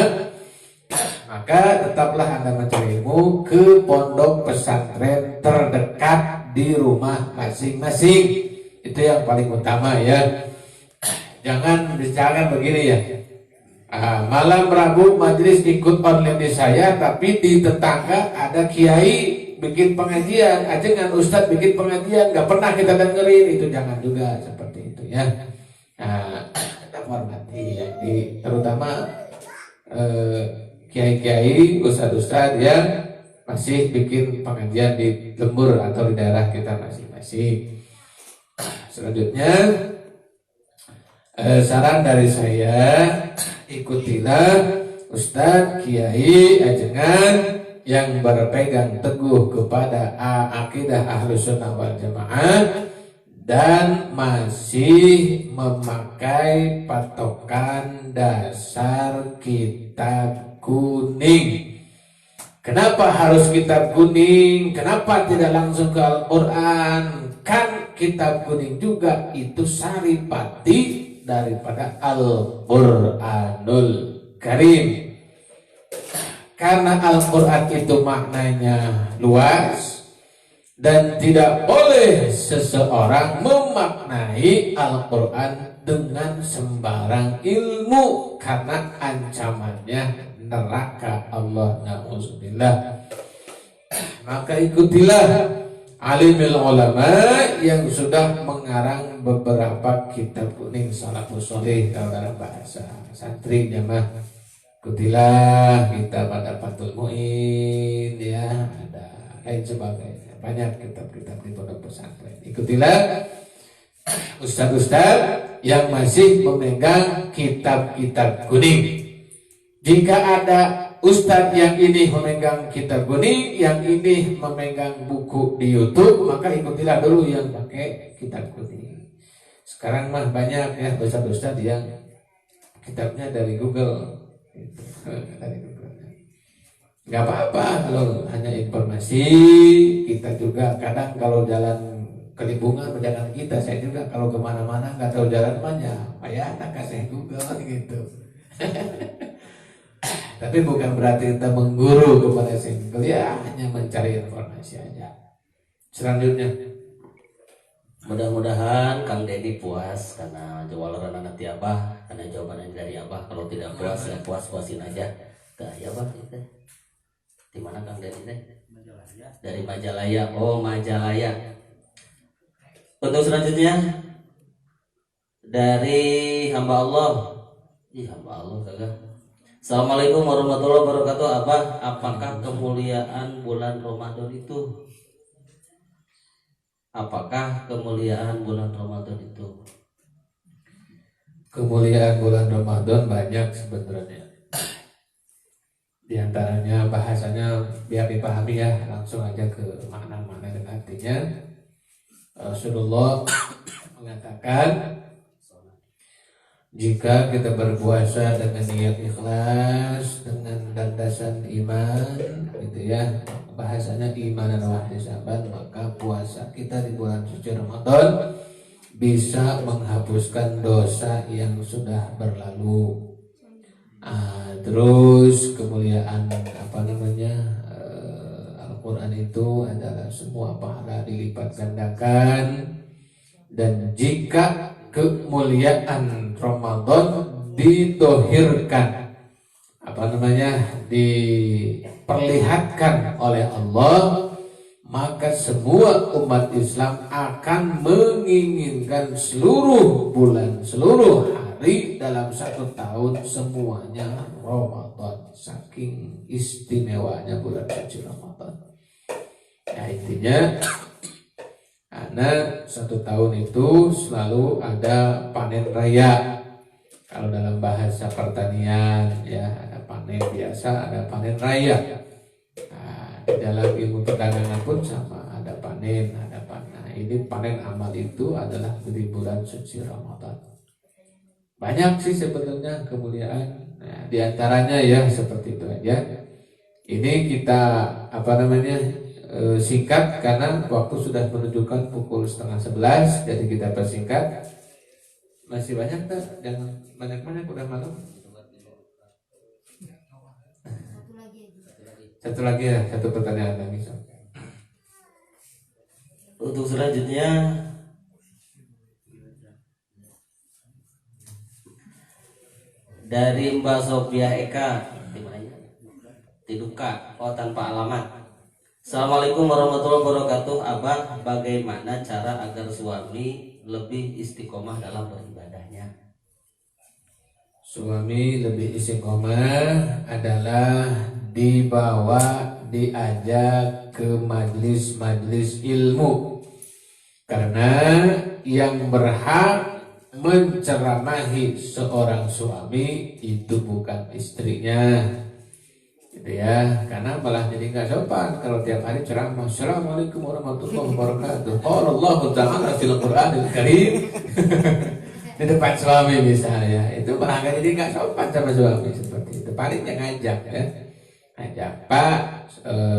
Maka tetaplah Anda mencari ilmu ke pondok pesantren terdekat di rumah masing-masing. Itu yang paling utama ya. Jangan begini ya. Malam Rabu majelis ikut online di saya, tapi di tetangga ada kiai bikin pengajian, dengan ustadz bikin pengajian, nggak pernah kita dengerin. Itu jangan juga seperti itu ya. Kita hormati ya. Terutama kiai-kiai, ustadz-ustadz yang masih bikin pengajian di lembur atau di daerah kita masing-masing. Selanjutnya saran dari saya, ikutilah ustadz, kiai, ajengan yang berpegang teguh kepada akidah Ahlus Sunnah wal Jamaah dan masih memakai patokan dasar kitab kuning. Kenapa harus kitab kuning? Kenapa tidak langsung ke Al-Quran? Kan kitab kuning juga itu saripati daripada Al-Quranul Karim. Karena Al-Quran itu maknanya luas dan tidak boleh seseorang memaknai Al-Quran dengan sembarang ilmu, karena ancamannya neraka Allah, na'udzubillah. Maka ikutilah alimil ulama yang sudah mengarang beberapa kitab kuning salafus sholih dalam bahasa santri mah. Ikutilah kitab, ada Fathul Mu'in ya, ada lain sebagainya, banyak kitab-kitab di pondok pesantren. Ikutilah ustaz-ustaz yang masih memegang kitab-kitab kuning. Jika ada ustadz yang ini memegang kitab kuning, yang ini memegang buku di YouTube, maka ikutilah dulu yang pakai kitab kuning. Sekarang mah banyak ya ustadz-ustadz yang kitabnya dari Google, dari Google. Gak apa-apa kalau hanya informasi. Kita juga kadang kalau jalan kelibungan jangan kita, saya juga kalau kemana-mana nggak tahu jalan banyak, ya tak kasih Google gitu. Tapi bukan berarti kita mengguru kepada single, ya hanya mencari informasi aja. Selanjutnya, mudah-mudahan Kang Dedi puas karena jawaban nanti Abah, karena jawabannya dari Abah. Kalau tidak puas ya puas-puasin aja. Tah ya Abah itu. Di mana Kang Dedi teh? Dari Majalaya. Oh, Majalaya. Untuk selanjutnya dari hamba Allah. Hamba Allah kagak. Assalamualaikum warahmatullahi wabarakatuh. Abah, apakah kemuliaan bulan Ramadan itu? Apakah kemuliaan bulan Ramadan itu? Kemuliaan bulan Ramadan banyak sebenarnya. Di antaranya bahasanya biar dipahami ya, langsung aja ke makna-makna dan artinya. Rasulullah mengatakan, jika kita berpuasa dengan niat ikhlas, dengan landasan iman, gitu ya, bahasanya iman dan wahdisaban, maka puasa kita di bulan suci Ramadan bisa menghapuskan dosa yang sudah berlalu. Terus kemuliaan Al-Quran itu adalah semua pahala dilipat gandakan, dan jika kemuliaan Ramadan didohirkan, diperlihatkan oleh Allah, maka semua umat Islam akan menginginkan seluruh bulan, seluruh hari dalam satu tahun semuanya Ramadan. Saking istimewanya bulan suci Ramadan. Ya intinya, karena satu tahun itu selalu ada panen raya. Kalau dalam bahasa pertanian ya ada panen biasa, ada panen raya. Di dalam ilmu perdagangan pun sama, ada panen, ada panen. Nah, ini panen amal itu adalah di bulan suci Ramadan. Banyak sih sebetulnya kemuliaan. Nah, di antaranya ya seperti itu aja. Ini kita singkat karena waktu sudah menunjukkan pukul 10:30, jadi kita persingkat. Masih banyak tak? Jangan banyak-banyak, udah malam. Satu lagi ya, satu pertanyaan lagi. Untuk selanjutnya dari Mbak Sophia Eka Tiduka, tanpa alamat. Assalamualaikum warahmatullahi wabarakatuh. Abah, bagaimana cara agar suami lebih istiqomah dalam beribadahnya? Suami lebih istiqomah adalah dibawa, diajak ke majlis-majlis ilmu, karena yang berhak menceramahi seorang suami itu bukan istrinya, gitu ya. Karena malah jadi nggak sopan kalau tiap hari ceramah Assalamualaikum warahmatullahi wabarakatuh, qala Allah ta'ala fil Qur'anil Karim di depan suami misalnya, itu malah jadi nggak sopan sama suami seperti itu. Paling yang ngajak ya, ngajak Pak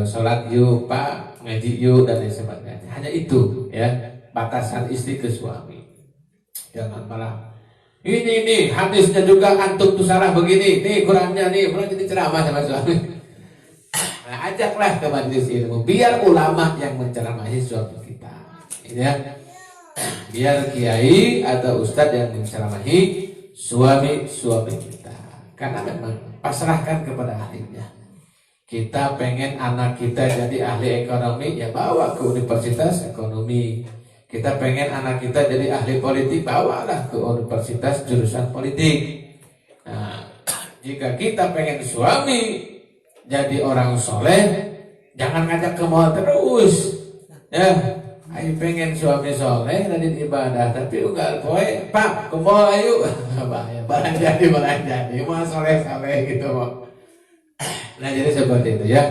sholat yuk, Pak ngaji yuk, dan lain sebagainya. Hanya itu ya batasan istri ke suami. Jangan malah ini hadisnya juga antum tuh salah begini, nih Qurannya nih, mulai jadi ceramah sama suami. Nah, ajaklah ke majelis ilmu, biar ulama yang menceramahi suami kita, ya. Biar kiai atau ustadz yang menceramahi suami kita, karena memang pasrahkan kepada ahlinya. Kita pengen anak kita jadi ahli ekonomi, ya bawa ke universitas ekonomi. Kita pengen anak kita jadi ahli politik, bawalah ke universitas jurusan politik. Nah, jika kita pengen suami jadi orang soleh, jangan ngajak ke mall terus. Ya, ayo pengen suami soleh rajin ibadah, tapi enggak poe, Pak, ke mall ayo. Bahaya, barang jadi, mau soleh gitu mau. Nah, jadi seperti itu ya.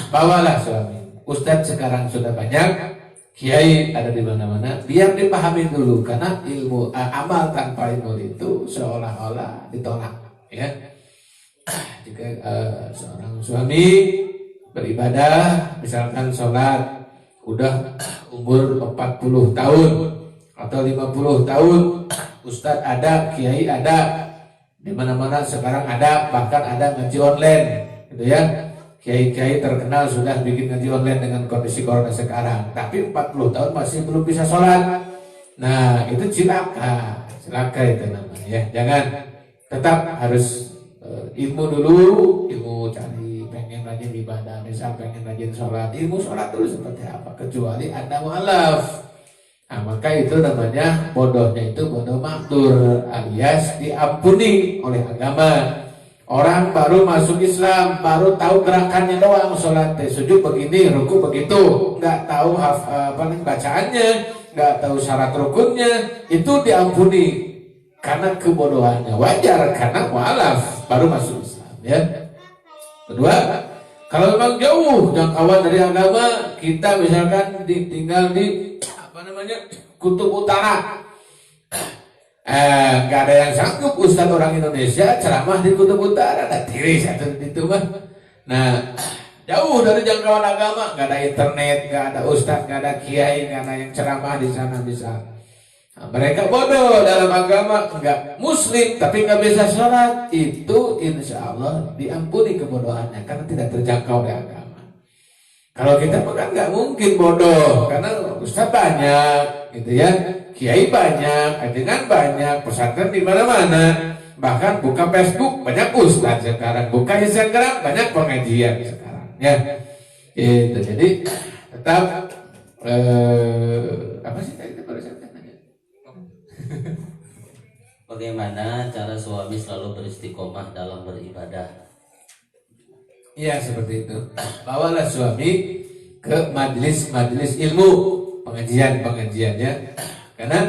Bawalah suami. Ustadz sekarang sudah banyak, kiai ada di mana-mana, biar dipahami dulu, karena ilmu amal tanpa ilmu itu seolah-olah ditolak ya. Jika seorang suami beribadah, misalkan sholat udah umur 40 tahun atau 50 tahun, ustadz ada, kiai ada, di mana-mana sekarang ada, bahkan ada ngaji online gitu ya. Kiai-kiai terkenal sudah bikin ngaji online dengan kondisi corona sekarang, tapi 40 tahun masih belum bisa sholat. Nah, itu cilaka itu namanya ya. Jangan, tetap harus ilmu dulu, ilmu cari, pengen rajin ibadah, misal pengen rajin sholat, ilmu sholat dulu seperti apa, kecuali Anda mu'alaf. Nah, maka itu namanya bodohnya itu bodoh maktur, alias diampuni oleh agama. Orang baru masuk Islam, baru tahu gerakannya doang, sholat sujud begini, ruku begitu, nggak tahu bacaannya, nggak tahu syarat rukunnya, itu diampuni karena kebodohannya. Wajar, karena mu'alaf, baru masuk Islam ya. Kedua, kalau memang jauh jangkauan dari agama, kita misalkan tinggal di kutub utara, nggak ada yang sanggup ustadz orang Indonesia ceramah di kutub utara, ada tiris atau itu mah. Nah, jauh dari jangkauan agama, nggak ada internet, nggak ada ustadz, nggak ada kiai, nggak ada yang ceramah di sana bisa. Nah, mereka bodoh dalam agama, nggak muslim tapi nggak bisa sholat, itu insya Allah diampuni kebodohannya karena tidak terjangkau oleh agama. Kalau kita kan nggak mungkin bodoh, karena ustadz banyak gitu ya, kiai banyak, ajengan banyak, pesantren di mana-mana, bahkan buka Facebook banyak ustadz sekarang, buka Instagram banyak pengajian sekarang ya. Itu jadi tetap apa sih tadi baru saya tanya? Bagaimana cara suami selalu beristiqomah dalam beribadah? Iya seperti itu. Bawalah suami ke majelis-majelis ilmu, pengajian-pengajiannya, karena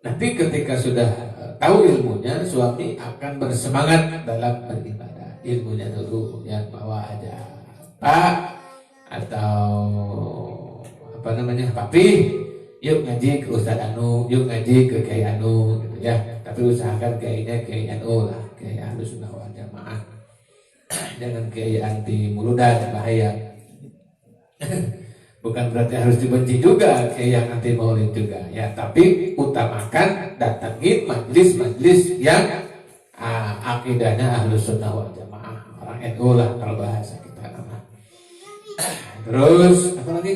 nanti ketika sudah tahu ilmunya, suami akan bersemangat dalam beribadah. Ilmunya dulu yang bawa aja, Pak atau apa namanya, Papi, yuk ngaji ke Ustadz Anu, yuk ngaji ke Kiai Anu, gitu ya. Tapi usahakan kiainya Kiai Anu lah, Kiai Ahlussunnah wal Jamaah. Jangan Kiai anti muludan, bahaya. Bukan berarti harus dibenci juga Kiai yang anti maulid juga ya, tapi utamakan datangi majelis-majelis yang akidahnya Ahlussunnah wal Jamaah, orang NU lah kalau bahasa kita nama. Terus apa lagi?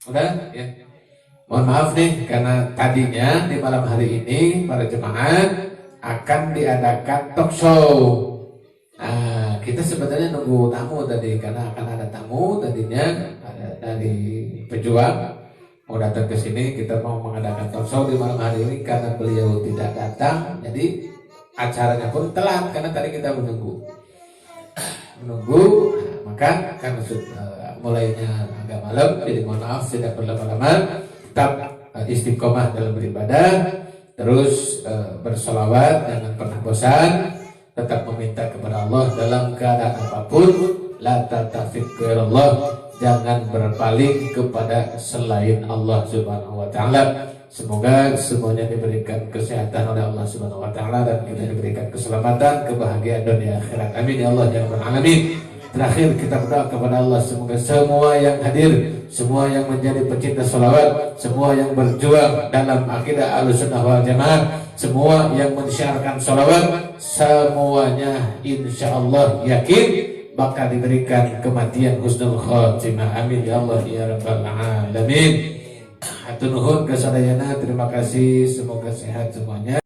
Udah ya. Mohon maaf nih karena tadinya di malam hari ini para jemaat akan diadakan talk show. Nah, kita sebenarnya nunggu tamu tadi karena akan ada tamu tadinya dari pejuang mau datang ke sini. Kita mau mengadakan talk show di malam hari ini karena beliau tidak datang, jadi acaranya pun telat karena tadi kita menunggu. Nah, maka karena mulainya agak malam, jadi mohon maaf tidak berlama-lama. Tetap istiqomah dalam beribadah, terus bersolawat jangan pernah bosan, tetap meminta kepada Allah dalam keadaan apapun. La tatafik Allah, jangan berpaling kepada selain Allah Subhanahu wa taala. Semoga semuanya diberikan kesehatan oleh Allah Subhanahu wa taala dan kita diberikan keselamatan, kebahagiaan dunia akhirat. Amin ya Allah ya rabbal alamin. Terakhir kita berdoa kepada Allah, semoga semua yang hadir, semua yang menjadi pecinta sholawat, semua yang berjuang dalam akidah Ahlussunnah wal Jamaah, semua yang mensyiarkan sholawat, semuanya insya Allah yakin bakal diberikan kematian husnul khotimah. Amin ya Allah ya rabbal alamin. Hatur nuhun kasadayana, terima kasih, semoga sehat semuanya.